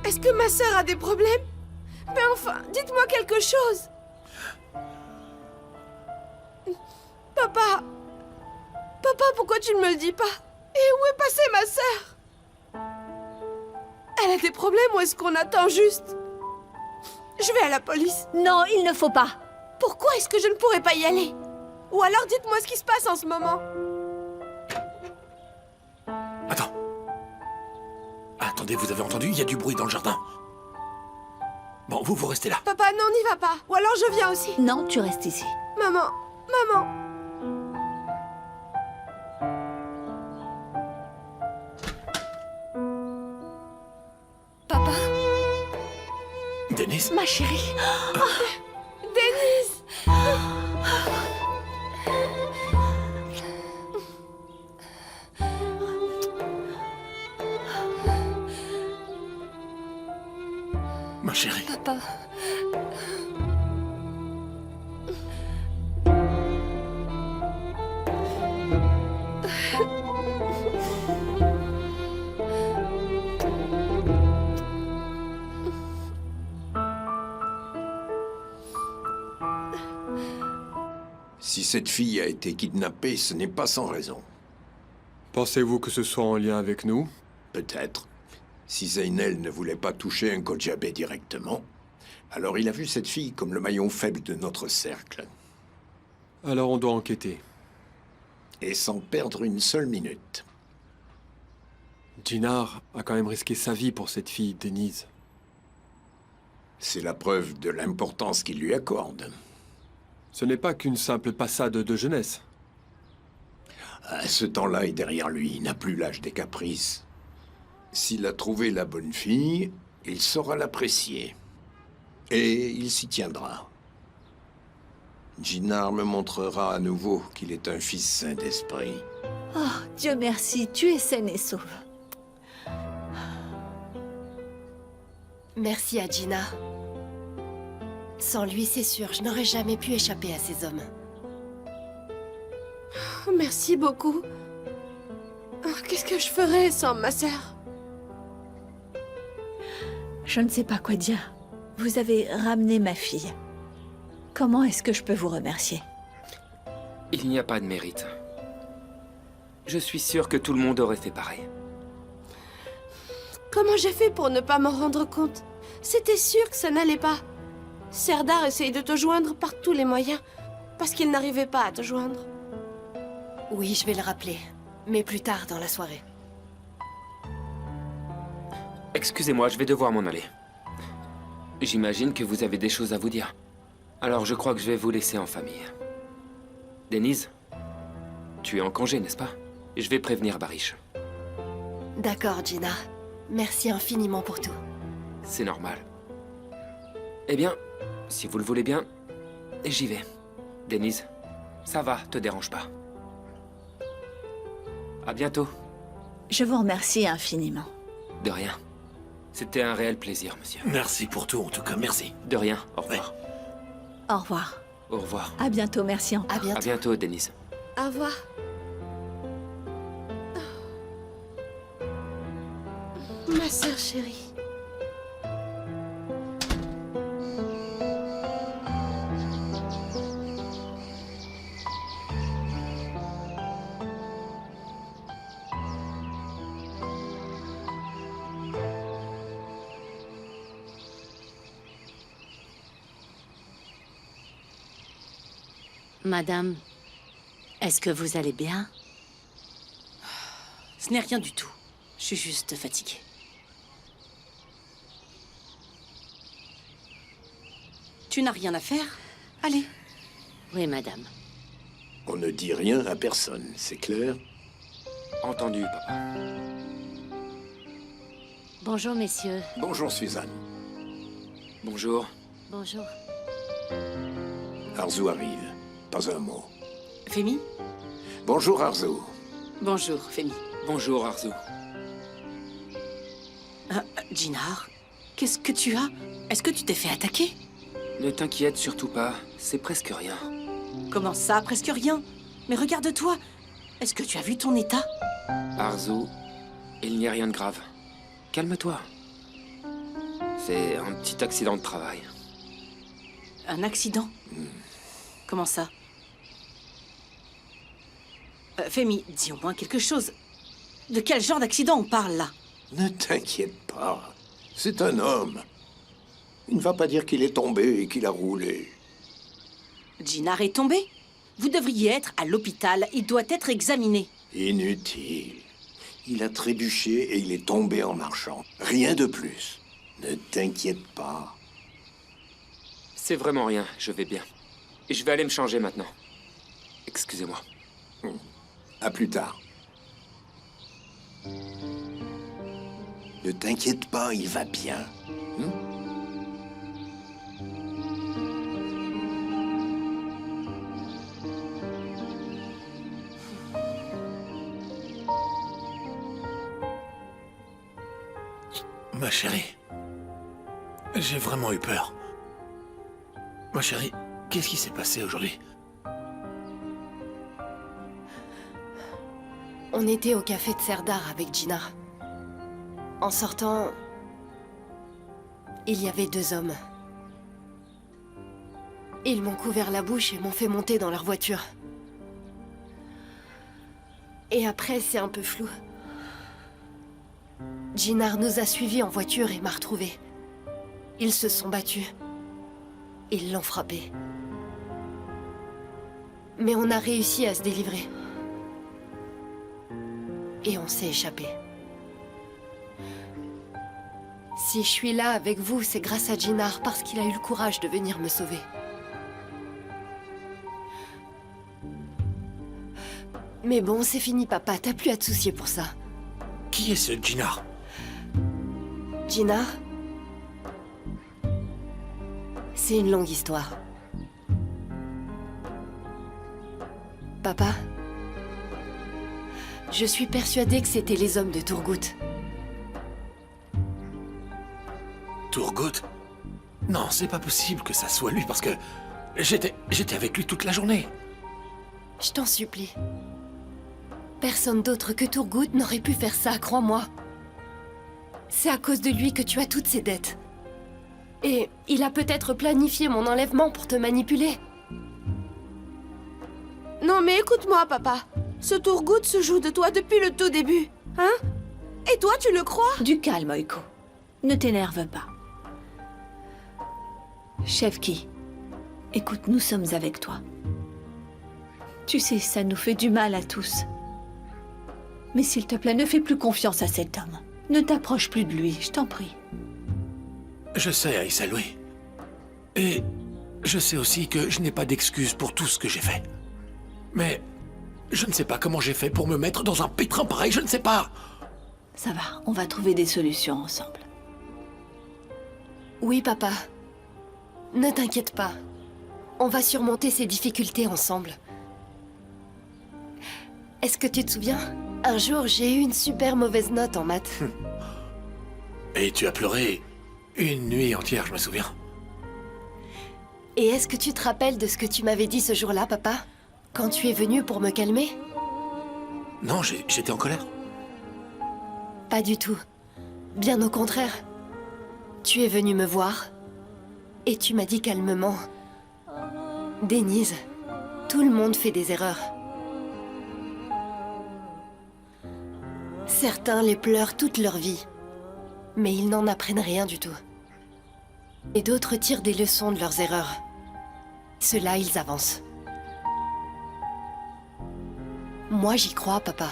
Est-ce que ma sœur a des problèmes? Mais enfin, dites-moi quelque chose. Papa. Papa, pourquoi tu ne me le dis pas? Et où est passée ma sœur? Elle a des problèmes ou est-ce qu'on attend juste? Je vais à la police. Non, il ne faut pas. Pourquoi est-ce que je ne pourrais pas y aller? Ou alors dites-moi ce qui se passe en ce moment. Attends. Attendez, vous avez entendu? Il y a du bruit dans le jardin. Bon, vous restez là. Papa, non, n'y va pas. Ou alors je viens aussi. Non, tu restes ici. Maman, maman. Papa? Denise? Ma chérie. Denise! Ma chérie. Papa. Si cette fille a été kidnappée, ce n'est pas sans raison. Pensez-vous que ce soit en lien avec nous? Peut-être. Si Zeynel ne voulait pas toucher un Kojabé directement, alors il a vu cette fille comme le maillon faible de notre cercle. Alors on doit enquêter. Et sans perdre une seule minute. Jinar a quand même risqué sa vie pour cette fille, Denise. C'est la preuve de l'importance qu'il lui accorde. Ce n'est pas qu'une simple passade de jeunesse. Ce temps-là est derrière lui, il n'a plus l'âge des caprices. S'il a trouvé la bonne fille, il saura l'apprécier. Et il s'y tiendra. Jinar me montrera à nouveau qu'il est un fils saint d'esprit. Oh, Dieu merci, tu es saine et sauve. Merci à Gina. Sans lui, c'est sûr, je n'aurais jamais pu échapper à ces hommes. Oh, merci beaucoup. Oh, qu'est-ce que je ferais sans ma sœur? Je ne sais pas quoi dire. Vous avez ramené ma fille. Comment est-ce que je peux vous remercier? Il n'y a pas de mérite. Je suis sûr que tout le monde aurait fait pareil. Comment j'ai fait pour ne pas m'en rendre compte? C'était sûr que ça n'allait pas. Serdar essaye de te joindre par tous les moyens, parce qu'il n'arrivait pas à te joindre. Oui, je vais le rappeler, mais plus tard dans la soirée. Excusez-moi, je vais devoir m'en aller. J'imagine que vous avez des choses à vous dire. Alors je crois que je vais vous laisser en famille. Denise, tu es en congé, n'est-ce pas? Je vais prévenir Barish. D'accord, Gina. Merci infiniment pour tout. C'est normal. Eh bien, si vous le voulez bien, j'y vais. Denise, ça va, te dérange pas. À bientôt. Je vous remercie infiniment. De rien. C'était un réel plaisir, monsieur. Merci pour tout, en tout cas, merci. De rien, au revoir. Au revoir. Au revoir. À bientôt, merci encore. À bientôt. À bientôt, Denise. Au revoir. Ma sœur chérie. Madame, est-ce que vous allez bien? Ce n'est rien du tout. Je suis juste fatiguée. Tu n'as rien à faire? Allez. Oui, madame. On ne dit rien à personne, c'est clair? Entendu, papa. Bonjour, messieurs. Bonjour, Suzanne. Bonjour. Bonjour. Arzu arrive. Pas un mot. Fémi? Bonjour, Arzu. Bonjour, Fémi. Bonjour, Arzu. Jinar, qu'est-ce que tu as? Est-ce que tu t'es fait attaquer? Ne t'inquiète surtout pas, c'est presque rien. Comment ça, presque rien? Mais regarde-toi. Est-ce que tu as vu ton état? Arzu, il n'y a rien de grave. Calme-toi. C'est un petit accident de travail. Un accident? Comment ça? Femi, dis au moins quelque chose. De quel genre d'accident on parle là? Ne t'inquiète pas. C'est un homme. Il ne va pas dire qu'il est tombé et qu'il a roulé. Jinar est tombé? Vous devriez être à l'hôpital. Il doit être examiné. Inutile. Il a trébuché et il est tombé en marchant. Rien de plus. Ne t'inquiète pas. C'est vraiment rien, je vais bien. Et je vais aller me changer maintenant. Excusez-moi. À plus tard. Ne t'inquiète pas, il va bien. Ma chérie, j'ai vraiment eu peur. Ma chérie, qu'est-ce qui s'est passé aujourd'hui? On était au café de Serdar avec Jinar. En sortant, il y avait 2 hommes. Ils m'ont couvert la bouche et m'ont fait monter dans leur voiture. Et après, c'est un peu flou. Jinar nous a suivis en voiture et m'a retrouvée. Ils se sont battus. Ils l'ont frappé. Mais on a réussi à se délivrer. Et on s'est échappé. Si je suis là avec vous, c'est grâce à Jinar, parce qu'il a eu le courage de venir me sauver. Mais bon, c'est fini, papa. T'as plus à te soucier pour ça. Qui est ce Jinar? Jinar? C'est une longue histoire. Papa? Je suis persuadée que c'était les hommes de Turgut. Turgut? Non, c'est pas possible que ça soit lui parce que j'étais avec lui toute la journée. Je t'en supplie. Personne d'autre que Turgut n'aurait pu faire ça, crois-moi. C'est à cause de lui que tu as toutes ces dettes. Et il a peut-être planifié mon enlèvement pour te manipuler. Non mais écoute-moi, papa. Ce Turgut se joue de toi depuis le tout début. Hein? Et toi, tu le crois? Du calme, Oiko. Ne t'énerve pas. Chefki, écoute, nous sommes avec toi. Tu sais, ça nous fait du mal à tous. Mais s'il te plaît, ne fais plus confiance à cet homme. Ne t'approche plus de lui, je t'en prie. Je sais, Aïssa Louis. Et je sais aussi que je n'ai pas d'excuses pour tout ce que j'ai fait. Mais je ne sais pas comment j'ai fait pour me mettre dans un pétrin pareil, je ne sais pas. Ça va, on va trouver des solutions ensemble. Oui, papa. Ne t'inquiète pas. On va surmonter ces difficultés ensemble. Est-ce que tu te souviens? Un jour, j'ai eu une super mauvaise note en maths. Et tu as pleuré une nuit entière, je me souviens. Et est-ce que tu te rappelles de ce que tu m'avais dit ce jour-là, papa? Quand tu es venu pour me calmer? Non, j'étais en colère. Pas du tout. Bien au contraire. Tu es venu me voir et tu m'as dit calmement: Denise, tout le monde fait des erreurs. Certains les pleurent toute leur vie, mais ils n'en apprennent rien du tout. Et d'autres tirent des leçons de leurs erreurs. Ceux-là, ils avancent. Moi, j'y crois, papa.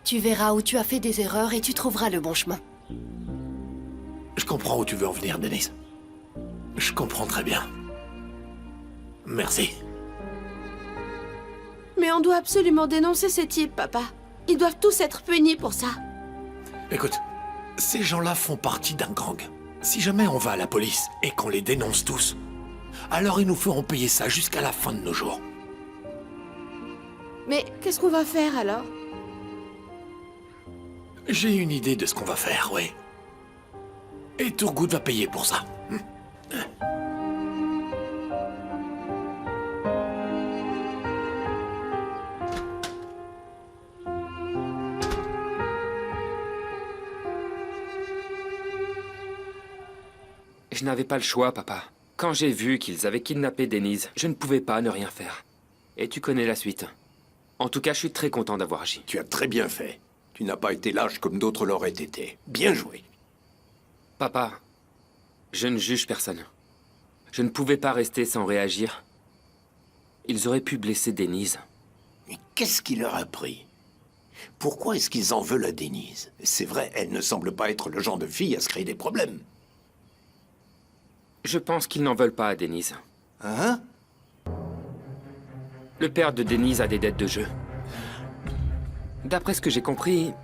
Tu verras où tu as fait des erreurs et tu trouveras le bon chemin. Je comprends où tu veux en venir, Denise. Je comprends très bien. Merci. Mais on doit absolument dénoncer ces types, papa. Ils doivent tous être punis pour ça. Écoute, ces gens-là font partie d'un gang. Si jamais on va à la police et qu'on les dénonce tous, alors ils nous feront payer ça jusqu'à la fin de nos jours. Mais qu'est-ce qu'on va faire alors? J'ai une idée de ce qu'on va faire, oui. Et Turgut va payer pour ça. Je n'avais pas le choix, papa. Quand j'ai vu qu'ils avaient kidnappé Denise, je ne pouvais pas ne rien faire. Et tu connais la suite. En tout cas, je suis très content d'avoir agi. Tu as très bien fait. Tu n'as pas été lâche comme d'autres l'auraient été. Bien joué. Papa, je ne juge personne. Je ne pouvais pas rester sans réagir. Ils auraient pu blesser Denise. Mais qu'est-ce qui leur a pris? Pourquoi est-ce qu'ils en veulent à Denise? C'est vrai, elle ne semble pas être le genre de fille à se créer des problèmes. Je pense qu'ils n'en veulent pas à Denise. Hein? Le père de Denise a des dettes de jeu. D'après ce que j'ai compris,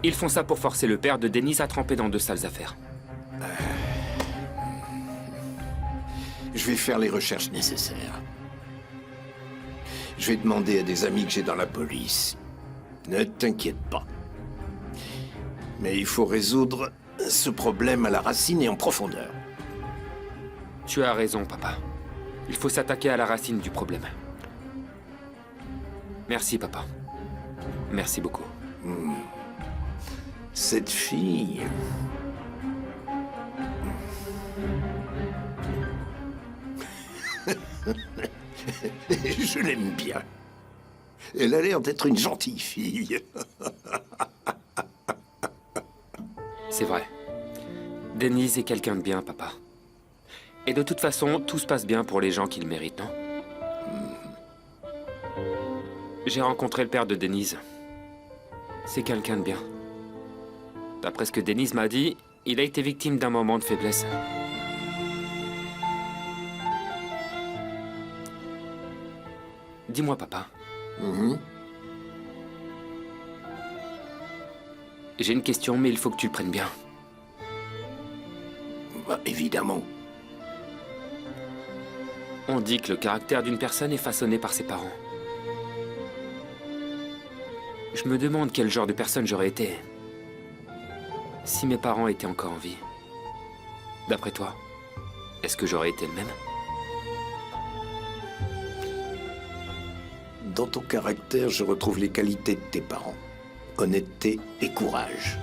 ils font ça pour forcer le père de Denise à tremper dans de sales affaires. Je vais faire les recherches nécessaires. Je vais demander à des amis que j'ai dans la police. Ne t'inquiète pas. Mais il faut résoudre ce problème à la racine et en profondeur. Tu as raison, papa. Il faut s'attaquer à la racine du problème. Merci, papa. Merci beaucoup. Cette fille... Je l'aime bien. Elle a l'air d'être une gentille fille. C'est vrai. Denise est quelqu'un de bien, papa. Et de toute façon, tout se passe bien pour les gens qui le méritent, non? J'ai rencontré le père de Denise. C'est quelqu'un de bien. D'après ce que Denise m'a dit, il a été victime d'un moment de faiblesse. Dis-moi, papa. J'ai une question, mais il faut que tu le prennes bien. Bah, évidemment. On dit que le caractère d'une personne est façonné par ses parents. Je me demande quel genre de personne j'aurais été si mes parents étaient encore en vie. D'après toi, est-ce que j'aurais été le même? Dans ton caractère, je retrouve les qualités de tes parents. Honnêteté et courage.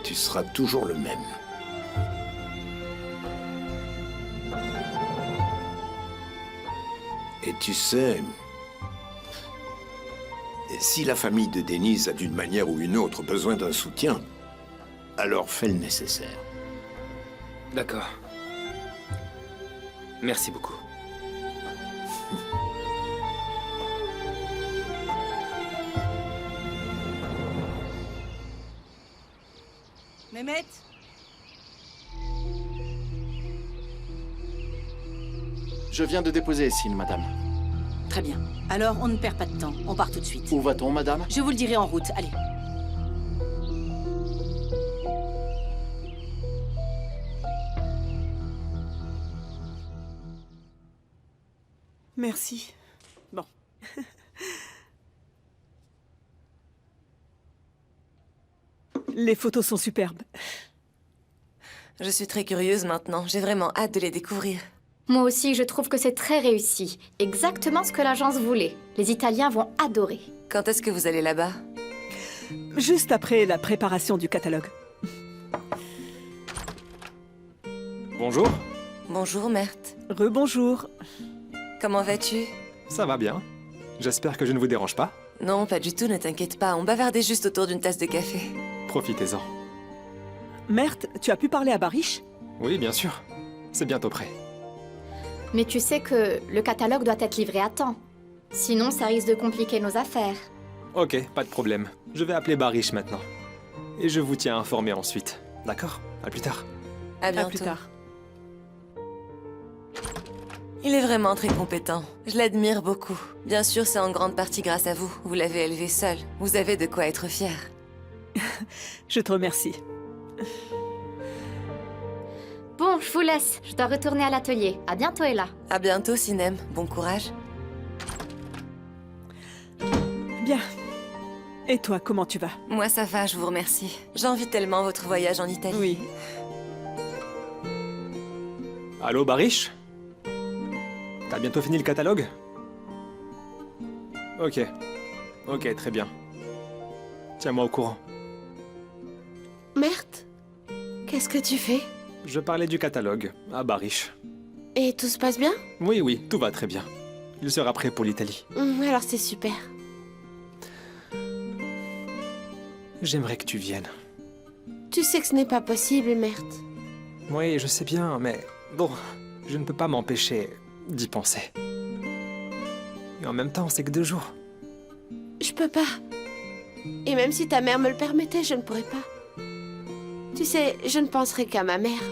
Tu seras toujours le même. Et tu sais, si la famille de Denise a d'une manière ou une autre besoin d'un soutien, alors fais le nécessaire. D'accord. Merci beaucoup. Mehmet? Je viens de déposer Essine, madame. Très bien. Alors, on ne perd pas de temps. On part tout de suite. Où va-t-on, madame? Je vous le dirai en route. Allez. Merci. Bon. Les photos sont superbes. Je suis très curieuse maintenant. J'ai vraiment hâte de les découvrir. Moi aussi, je trouve que c'est très réussi. Exactement ce que l'agence voulait. Les Italiens vont adorer. Quand est-ce que vous allez là-bas? Juste après la préparation du catalogue. Bonjour. Bonjour, Mert. Rebonjour. Comment vas-tu? Ça va bien. J'espère que je ne vous dérange pas. Non, pas du tout, ne t'inquiète pas. On bavardait juste autour d'une tasse de café. Profitez-en. Mert, tu as pu parler à Barish? Oui, bien sûr. C'est bientôt prêt. Mais tu sais que le catalogue doit être livré à temps. Sinon, ça risque de compliquer nos affaires. Ok, pas de problème. Je vais appeler Barish maintenant. Et je vous tiens informé ensuite. D'accord? À plus tard. À bientôt. À plus tard. Il est vraiment très compétent. Je l'admire beaucoup. Bien sûr, c'est en grande partie grâce à vous. Vous l'avez élevé seul. Vous avez de quoi être fier. Je te remercie. Bon, je vous laisse. Je dois retourner à l'atelier. À bientôt, Ella. À bientôt, Sinem. Bon courage. Bien. Et toi, comment tu vas? Moi, ça va, je vous remercie. J'envie tellement votre voyage en Italie. Oui. Allô, Barish? T'as bientôt fini le catalogue? Ok. Ok, très bien. Tiens-moi au courant. Mert, qu'est-ce que tu fais? Je parlais du catalogue, à Barish. Et tout se passe bien? Oui, oui, tout va très bien. Il sera prêt pour l'Italie. Alors c'est super. J'aimerais que tu viennes. Tu sais que ce n'est pas possible, Mert. Oui, je sais bien, mais bon, je ne peux pas m'empêcher d'y penser. Et en même temps, c'est que 2 jours. Je peux pas. Et même si ta mère me le permettait, je ne pourrais pas. Tu sais, je ne penserai qu'à ma mère.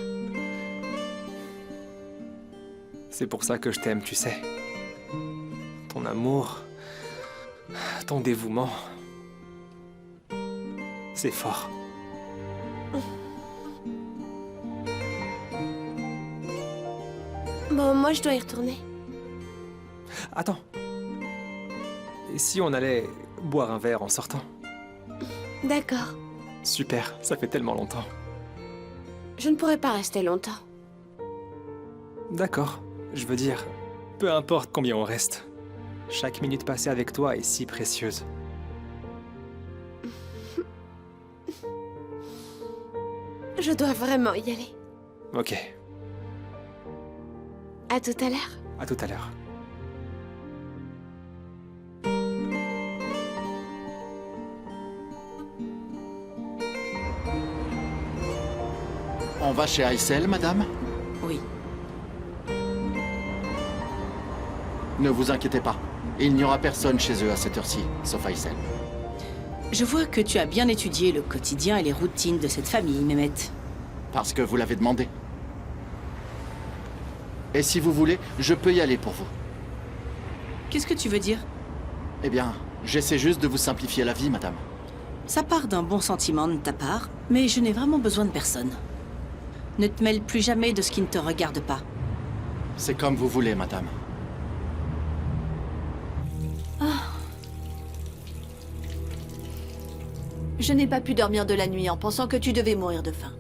C'est pour ça que je t'aime, tu sais. Ton amour, ton dévouement, c'est fort. Bon, moi je dois y retourner. Attends. Et si on allait boire un verre en sortant? D'accord. Super, ça fait tellement longtemps. Je ne pourrai pas rester longtemps. D'accord, je veux dire, peu importe combien on reste. Chaque minute passée avec toi est si précieuse. Je dois vraiment y aller. Ok, À tout à l'heure. à tout à l'heure. On va chez Aïssel, madame? Oui. Ne vous inquiétez pas. Il n'y aura personne chez eux à cette heure-ci, sauf Aïssel. Je vois que tu as bien étudié le quotidien et les routines de cette famille, Mehmet. Parce que vous l'avez demandé. Et si vous voulez, je peux y aller pour vous. Qu'est-ce que tu veux dire? Eh bien, j'essaie juste de vous simplifier la vie, madame. Ça part d'un bon sentiment de ta part, mais je n'ai vraiment besoin de personne. Ne te mêle plus jamais de ce qui ne te regarde pas. C'est comme vous voulez, madame. Je n'ai pas pu dormir de la nuit en pensant que tu devais mourir de faim.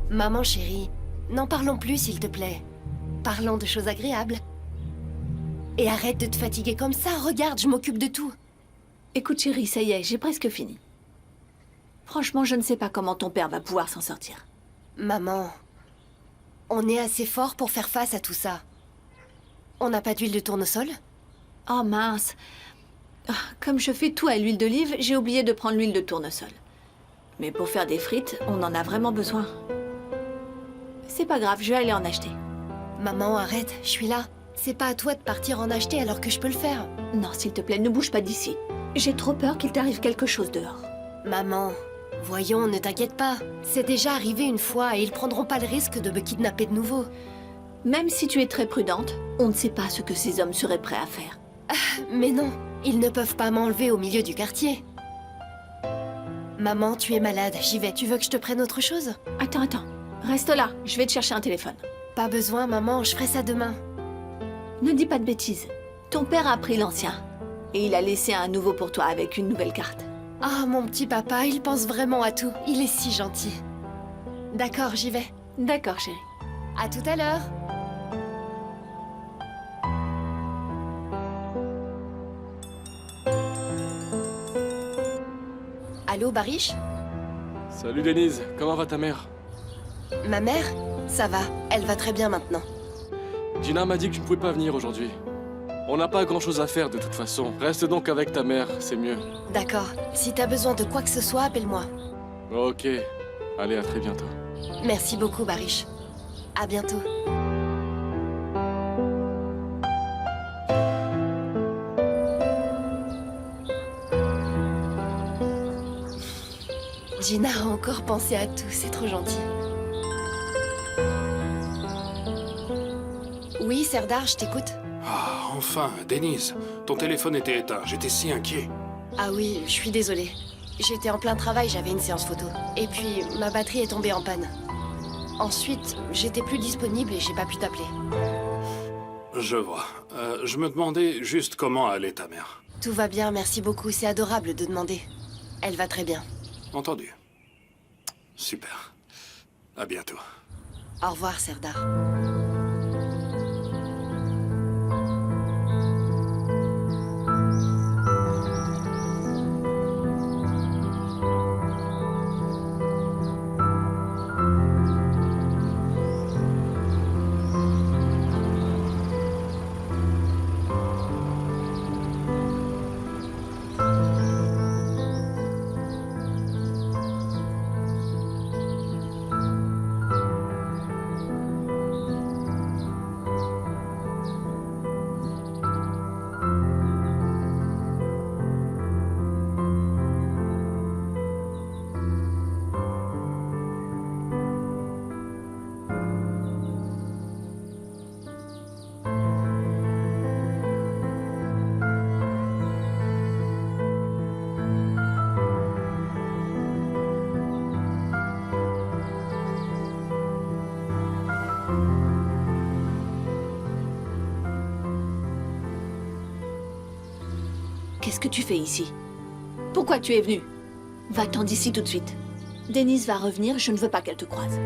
Maman chérie, n'en parlons plus s'il te plaît. Parlons de choses agréables. Et arrête de te fatiguer comme ça, regarde, je m'occupe de tout. Écoute chérie, ça y est, j'ai presque fini. Franchement, je ne sais pas comment ton père va pouvoir s'en sortir. Maman, on est assez fort pour faire face à tout ça. On n'a pas d'huile de tournesol? Oh mince. Comme je fais tout à l'huile d'olive, j'ai oublié de prendre l'huile de tournesol. Mais pour faire des frites, on en a vraiment besoin. C'est pas grave, je vais aller en acheter. Maman, arrête, je suis là. C'est pas à toi de partir en acheter alors que je peux le faire. Non, s'il te plaît, ne bouge pas d'ici. J'ai trop peur qu'il t'arrive quelque chose dehors. Maman, voyons, ne t'inquiète pas. C'est déjà arrivé une fois et ils prendront pas le risque de me kidnapper de nouveau. Même si tu es très prudente, on ne sait pas ce que ces hommes seraient prêts à faire. Mais non, ils ne peuvent pas m'enlever au milieu du quartier. Maman, tu es malade, j'y vais. Tu veux que je te prenne autre chose? Attends. Reste là, je vais te chercher un téléphone. Pas besoin, maman, je ferai ça demain. Ne dis pas de bêtises. Ton père a pris l'ancien. Et il a laissé un nouveau pour toi avec une nouvelle carte. Ah, mon petit papa, il pense vraiment à tout. Il est si gentil. D'accord, j'y vais. D'accord, chérie. À tout à l'heure. Allô, Barish? Salut Denise, comment va ta mère? Ma mère? Ça va, elle va très bien maintenant. Gina m'a dit que tu ne pouvais pas venir aujourd'hui. On n'a pas grand-chose à faire de toute façon. Reste donc avec ta mère, c'est mieux. D'accord, si t'as besoin de quoi que ce soit, appelle-moi. Ok, allez, à très bientôt. Merci beaucoup, Barish. À bientôt. Gina a encore pensé à tout, c'est trop gentil. Oui, Serdar, je t'écoute. Ah, enfin, Denise, ton téléphone était éteint, j'étais si inquiet. Ah oui, je suis désolée. J'étais en plein travail, j'avais une séance photo. Et puis, ma batterie est tombée en panne. Ensuite, j'étais plus disponible et j'ai pas pu t'appeler. Je vois. Je me demandais juste comment allait ta mère. Tout va bien, merci beaucoup, c'est adorable de demander. Elle va très bien. Entendu. Super. À bientôt. Au revoir, Serdar. Qu'est-ce que tu fais ici? Pourquoi tu es venu? Va-t'en d'ici tout de suite. Denise va revenir, je ne veux pas qu'elle te croise.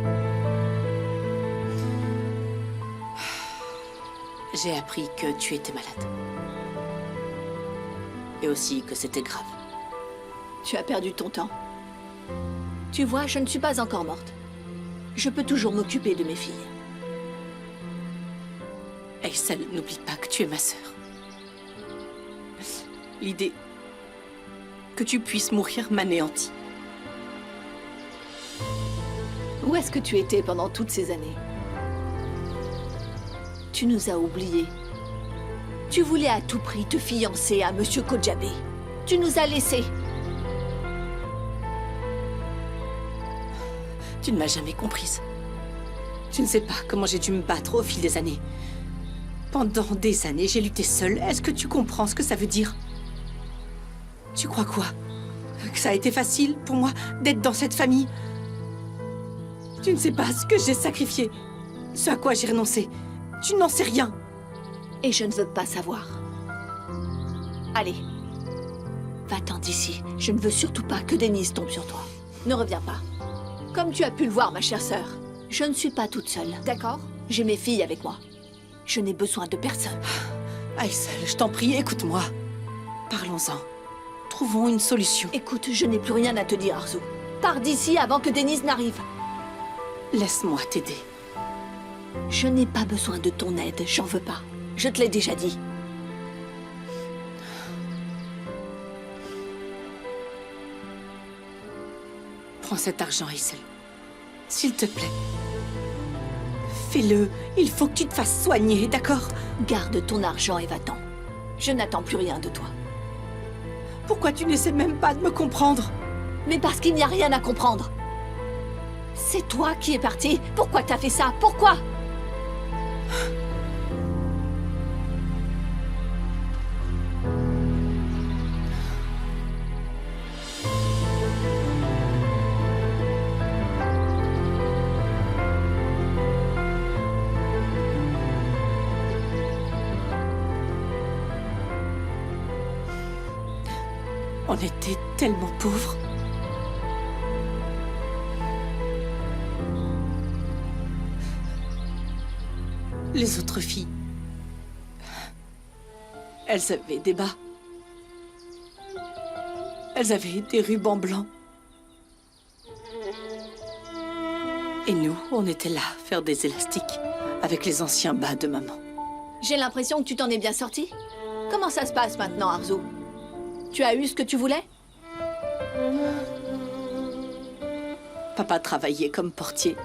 J'ai appris que tu étais malade. Et aussi que c'était grave. Tu as perdu ton temps. Tu vois, je ne suis pas encore morte. Je peux toujours m'occuper de mes filles. Aysel, n'oublie pas que tu es ma sœur. L'idée que tu puisses mourir m'anéantit. Où est-ce que tu étais pendant toutes ces années? Tu nous as oubliés. Tu voulais à tout prix te fiancer à Monsieur Kojabé. Tu nous as laissés. Tu ne m'as jamais comprise. Tu ne sais pas comment j'ai dû me battre au fil des années. Pendant des années, j'ai lutté seule. Est-ce que tu comprends ce que ça veut dire? Tu crois quoi? Que ça a été facile pour moi d'être dans cette famille? Tu ne sais pas ce que j'ai sacrifié, ce à quoi j'ai renoncé. Tu n'en sais rien. Et je ne veux pas savoir. Allez, va-t'en d'ici. Je ne veux surtout pas que Denise tombe sur toi. Ne reviens pas. Comme tu as pu le voir, ma chère sœur, je ne suis pas toute seule, d'accord? J'ai mes filles avec moi. Je n'ai besoin de personne. Aysel, je t'en prie, écoute-moi. Parlons-en. Trouvons une solution. Écoute, je n'ai plus rien à te dire, Arzu. Pars d'ici avant que Denise n'arrive. Laisse-moi t'aider. Je n'ai pas besoin de ton aide, j'en veux pas. Je te l'ai déjà dit. Prends cet argent, Aysel. S'il te plaît. Fais-le. Il faut que tu te fasses soigner, d'accord? Garde ton argent et va-t'en. Je n'attends plus rien de toi. Pourquoi tu n'essaies même pas de me comprendre? Mais parce qu'il n'y a rien à comprendre. C'est toi qui es parti. Pourquoi t'as fait ça? Pourquoi? On était tellement pauvres. Les autres filles, elles avaient des bas. Elles avaient des rubans blancs. Et nous, on était là, faire des élastiques, avec les anciens bas de maman. J'ai l'impression que tu t'en es bien sorti. Comment ça se passe maintenant, Arzu? Tu as eu ce que tu voulais? Papa travaillait comme portier.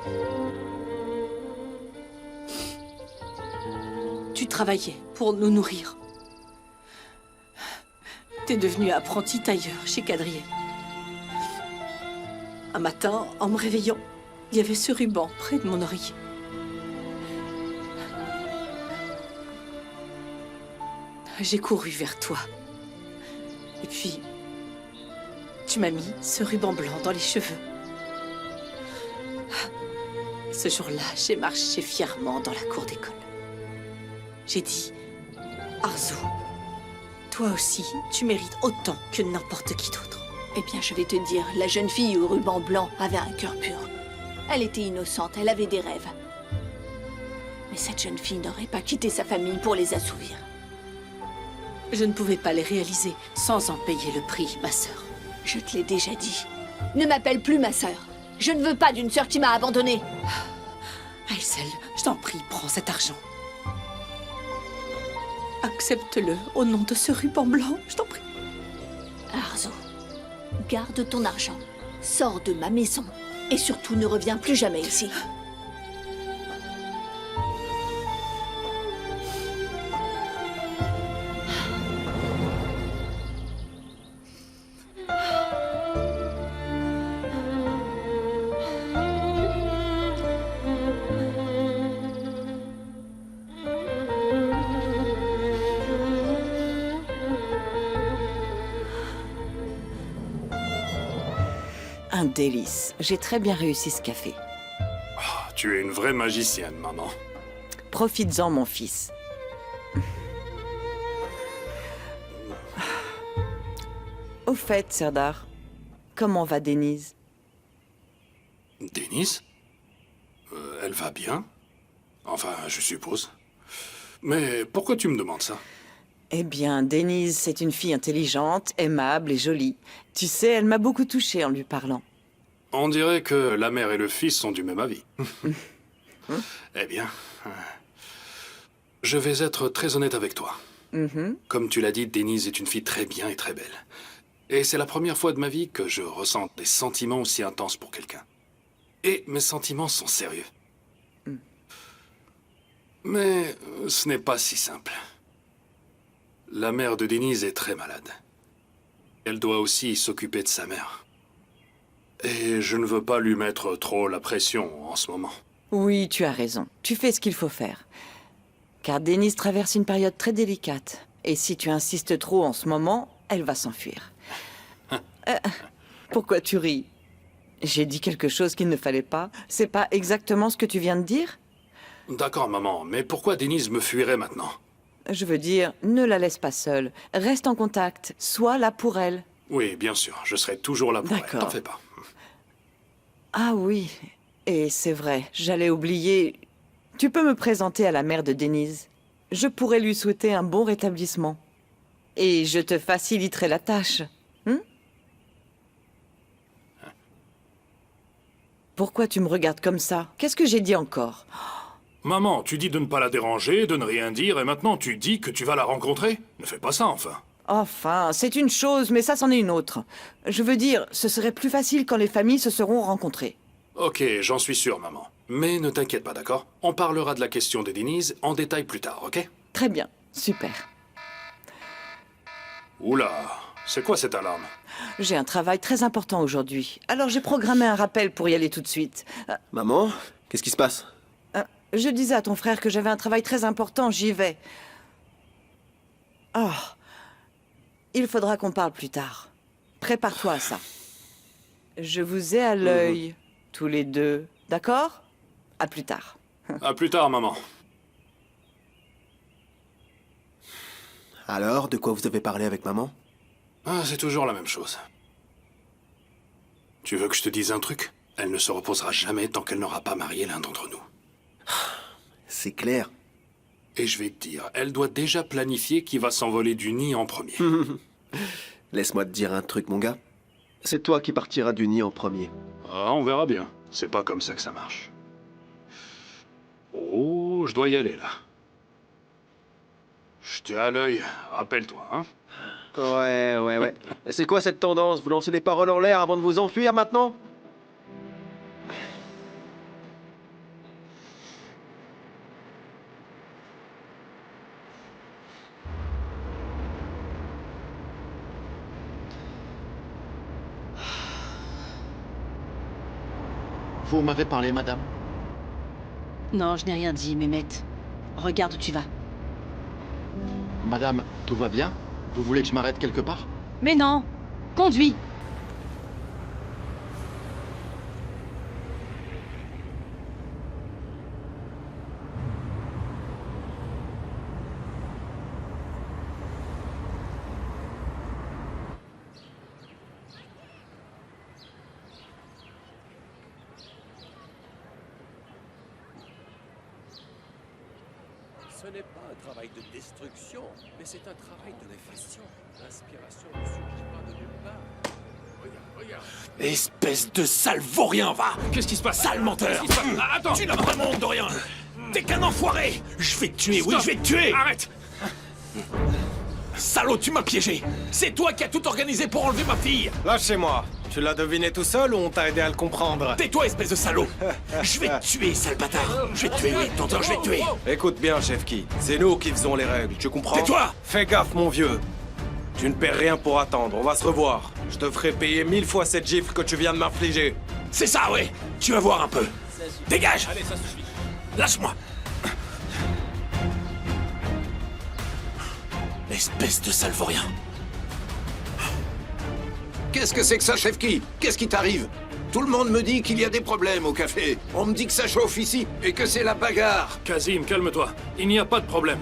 Tu travaillais pour nous nourrir. T'es devenu apprenti tailleur chez Quadriller. Un matin, en me réveillant, il y avait ce ruban près de mon oreiller. J'ai couru vers toi. Et puis, tu m'as mis ce ruban blanc dans les cheveux. Ce jour-là, j'ai marché fièrement dans la cour d'école. J'ai dit, Arzu, toi aussi, tu mérites autant que n'importe qui d'autre. Eh bien, je vais te dire, la jeune fille au ruban blanc avait un cœur pur. Elle était innocente, elle avait des rêves. Mais cette jeune fille n'aurait pas quitté sa famille pour les assouvir. Je ne pouvais pas les réaliser sans en payer le prix, ma sœur. Je te l'ai déjà dit. Ne m'appelle plus ma sœur. Je ne veux pas d'une sœur qui m'a abandonnée. Aysel, je t'en prie, prends cet argent. Accepte-le au nom de ce ruban blanc, je t'en prie. Arzu, garde ton argent. Sors de ma maison. Et surtout, ne reviens plus jamais ici. Un délice. J'ai très bien réussi ce café. Tu es une vraie magicienne, maman. Profites-en, mon fils. Au fait, Serdar, comment va Denise? Denise Elle va bien. Enfin, je suppose. Mais pourquoi tu me demandes ça? Eh bien, Denise, c'est une fille intelligente, aimable et jolie. Tu sais, elle m'a beaucoup touchée en lui parlant. On dirait que la mère et le fils sont du même avis. Eh bien, je vais être très honnête avec toi. Comme tu l'as dit, Denise est une fille très bien et très belle. Et c'est la première fois de ma vie que je ressens des sentiments aussi intenses pour quelqu'un. Et mes sentiments sont sérieux. Mais ce n'est pas si simple. La mère de Denise est très malade. Elle doit aussi s'occuper de sa mère. Et je ne veux pas lui mettre trop la pression en ce moment. Oui, tu as raison. Tu fais ce qu'il faut faire. Car Denise traverse une période très délicate. Et si tu insistes trop en ce moment, elle va s'enfuir. Pourquoi tu ris? J'ai dit quelque chose qu'il ne fallait pas. C'est pas exactement ce que tu viens de dire? D'accord, maman, mais pourquoi Denise me fuirait maintenant? Je veux dire, ne la laisse pas seule. Reste en contact. Sois là pour elle. Oui, bien sûr, je serai toujours là pour elle. T'en fais pas. Ah oui, et c'est vrai, j'allais oublier. Tu peux me présenter à la mère de Denise. Je pourrais lui souhaiter un bon rétablissement. Et je te faciliterai la tâche. Pourquoi tu me regardes comme ça? Qu'est-ce que j'ai dit encore? Maman, tu dis de ne pas la déranger, de ne rien dire, et maintenant tu dis que tu vas la rencontrer? Ne fais pas ça, enfin. Enfin, c'est une chose, mais ça c'en est une autre. Je veux dire, ce serait plus facile quand les familles se seront rencontrées. Ok, j'en suis sûr, maman. Mais ne t'inquiète pas, d'accord? On parlera de la question de Denise en détail plus tard, ok? Très bien, super. Oula, c'est quoi cette alarme? J'ai un travail très important aujourd'hui, alors j'ai programmé un rappel pour y aller tout de suite. Maman, qu'est-ce qui se passe? Je disais à ton frère que j'avais un travail très important, j'y vais. Oh, il faudra qu'on parle plus tard. Prépare-toi à ça. Je vous ai à l'œil, tous les deux, d'accord? À plus tard. À plus tard, maman. Alors, de quoi vous avez parlé avec maman? Ah, c'est toujours la même chose. Tu veux que je te dise un truc? Elle ne se reposera jamais tant qu'elle n'aura pas marié l'un d'entre nous. C'est clair. Et je vais te dire, elle doit déjà planifier qui va s'envoler du nid en premier. Laisse-moi te dire un truc, mon gars. C'est toi qui partiras du nid en premier. Ah, on verra bien. C'est pas comme ça que ça marche. Oh, je dois y aller, là. Je t'ai à l'œil, rappelle-toi, hein? Ouais. C'est quoi cette tendance? Vous lancez des paroles en l'air avant de vous enfuir, maintenant? Vous m'avez parlé, madame? Non, je n'ai rien dit, Mehmet. Regarde où tu vas. Madame, tout va bien? Vous voulez que je m'arrête quelque part? Mais non! Conduis! Ce n'est pas un travail de destruction, mais c'est un travail de réflexion. L'inspiration ne surgit pas de nulle part. Regarde. Espèce de sale vaurien, va! Qu'est-ce qui se passe? Sale menteur! Attends! Tu n'as vraiment honte de rien! T'es qu'un enfoiré! Je vais te tuer, Stop. oui, je vais te tuer! Arrête! Salaud, tu m'as piégé! C'est toi qui as tout organisé pour enlever ma fille! Lâchez-moi. Tu l'as deviné tout seul ou on t'a aidé à le comprendre? Tais-toi, espèce de salaud! Je vais te tuer, sale bâtard! Je vais te tuer, oui, t'entends, je vais te tuer! Écoute bien, Chefki. C'est nous qui faisons les règles, tu comprends? Tais-toi! Fais gaffe, mon vieux. Tu ne perds rien pour attendre, on va se revoir. Je te ferai payer 1000 fois cette gifle que tu viens de m'infliger. C'est ça, ouais! Tu vas voir un peu! Dégage! Allez, ça suffit. Lâche-moi! Espèce de sale vaurien! Qu'est-ce que c'est que ça, Chefki? Qu'est-ce qui t'arrive? Tout le monde me dit qu'il y a des problèmes au café. On me dit que ça chauffe ici et que c'est la bagarre. Kazim, calme-toi. Il n'y a pas de problème.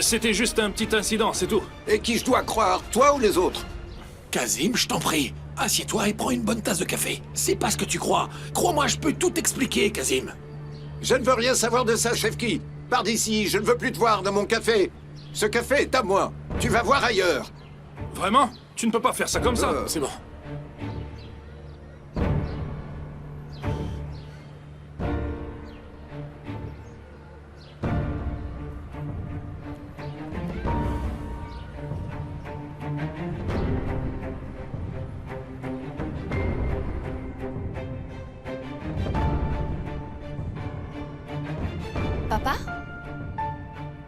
C'était juste un petit incident, c'est tout. Et qui je dois croire, toi ou les autres? Kazim, je t'en prie, assieds-toi et prends une bonne tasse de café. C'est pas ce que tu crois. Crois-moi, je peux tout expliquer, Kazim. Je ne veux rien savoir de ça, Chefki. Pars d'ici, je ne veux plus te voir dans mon café. Ce café est à moi. Tu vas voir ailleurs. Vraiment? Tu ne peux pas faire ça comme ça. C'est bon. Papa?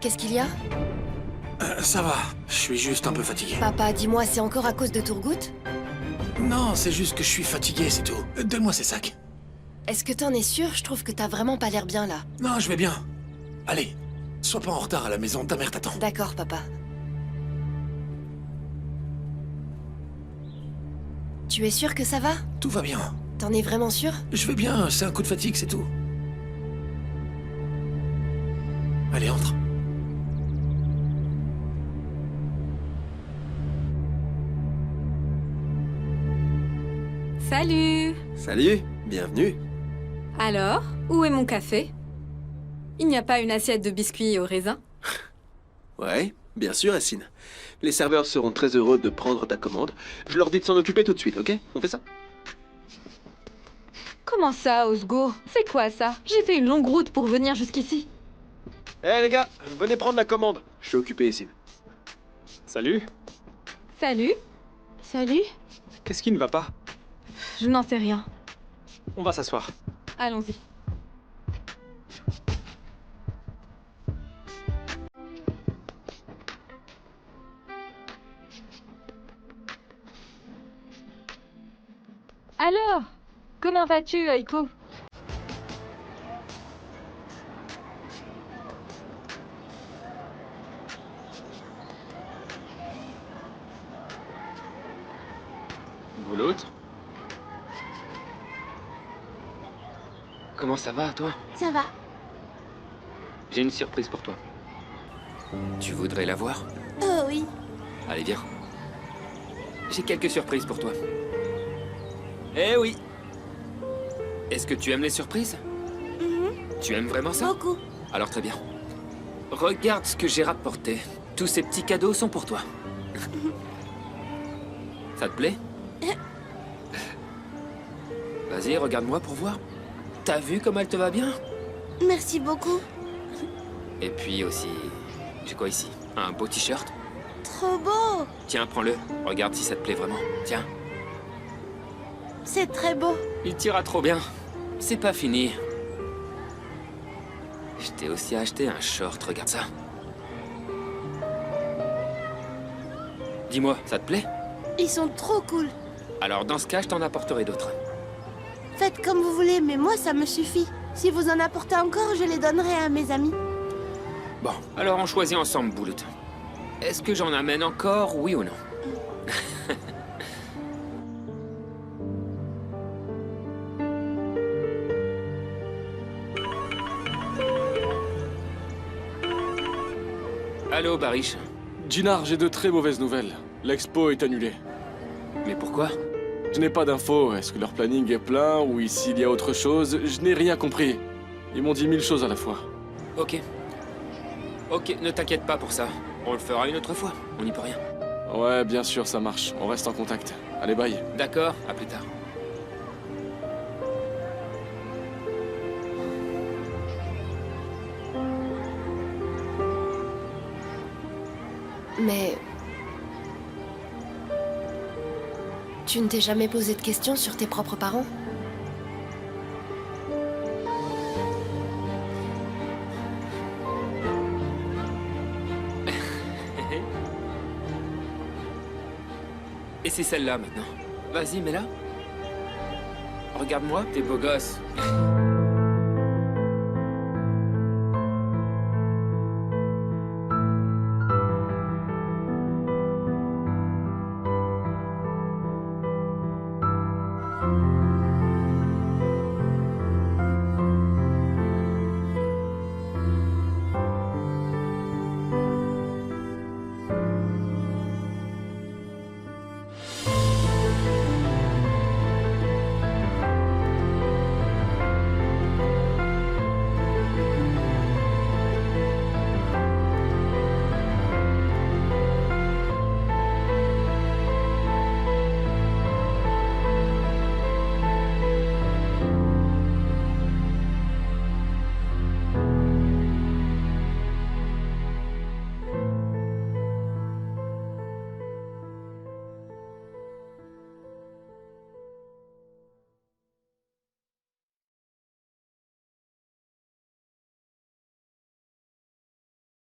Qu'est-ce qu'il y a? Ça va, je suis juste un peu fatigué. Papa, dis-moi, c'est encore à cause de Turgut? Non, c'est juste que je suis fatigué, c'est tout. Donne-moi ces sacs. Est-ce que t'en es sûr? Je trouve que t'as vraiment pas l'air bien là. Non, je vais bien. Allez, sois pas en retard à la maison, ta mère t'attend. D'accord, papa. Tu es sûr que ça va? Tout va bien. T'en es vraiment sûr? Je vais bien, c'est un coup de fatigue, c'est tout. Allez, entre. Salut! Salut, bienvenue. Alors, où est mon café? Il n'y a pas une assiette de biscuits au raisin? Ouais, bien sûr, Essine. Les serveurs seront très heureux de prendre ta commande. Je leur dis de s'en occuper tout de suite, ok? On fait ça? Comment ça, Osgo? C'est quoi ça? J'ai fait une longue route pour venir jusqu'ici. Eh les gars, venez prendre la commande. Je suis occupé, Essine. Salut. Salut? Salut? Qu'est-ce qui ne va pas? Je n'en sais rien. On va s'asseoir. Allons-y. Alors, comment vas-tu, Aiko? Vous l'autre? Comment ça va, toi? Ça va. J'ai une surprise pour toi. Tu voudrais la voir? Oh oui. Allez, viens. J'ai quelques surprises pour toi. Eh oui! Est-ce que tu aimes les surprises? Tu aimes vraiment ça? Beaucoup. Alors très bien. Regarde ce que j'ai rapporté. Tous ces petits cadeaux sont pour toi. Ça te plaît? Vas-y, regarde-moi pour voir. T'as vu comme elle te va bien? Merci beaucoup. Et puis aussi... J'ai quoi ici? Un beau t-shirt? Trop beau. Tiens, prends-le. Regarde si ça te plaît vraiment. Tiens. C'est très beau. Il t'ira trop bien. C'est pas fini. Je t'ai aussi acheté un short, regarde ça. Dis-moi, ça te plaît? Ils sont trop cool. Alors dans ce cas, je t'en apporterai d'autres. Faites comme vous voulez, mais moi ça me suffit. Si vous en apportez encore, je les donnerai à mes amis. Bon, alors on choisit ensemble, Boulout. Est-ce que j'en amène encore, oui ou non? Allô, Barish. Jinar, j'ai de très mauvaises nouvelles. L'expo est annulée. Mais pourquoi? Je n'ai pas d'infos. Est-ce que leur planning est plein ou ici il y a autre chose? Je n'ai rien compris. Ils m'ont dit 1000 choses à la fois. Ok. Ok, ne t'inquiète pas pour ça. On le fera une autre fois. On n'y peut rien. Ouais, bien sûr, ça marche. On reste en contact. Allez, bye. D'accord, à plus tard. Mais... Tu ne t'es jamais posé de questions sur tes propres parents? Et c'est celle-là maintenant. Vas-y, mets-la. Regarde-moi, t'es beau gosse.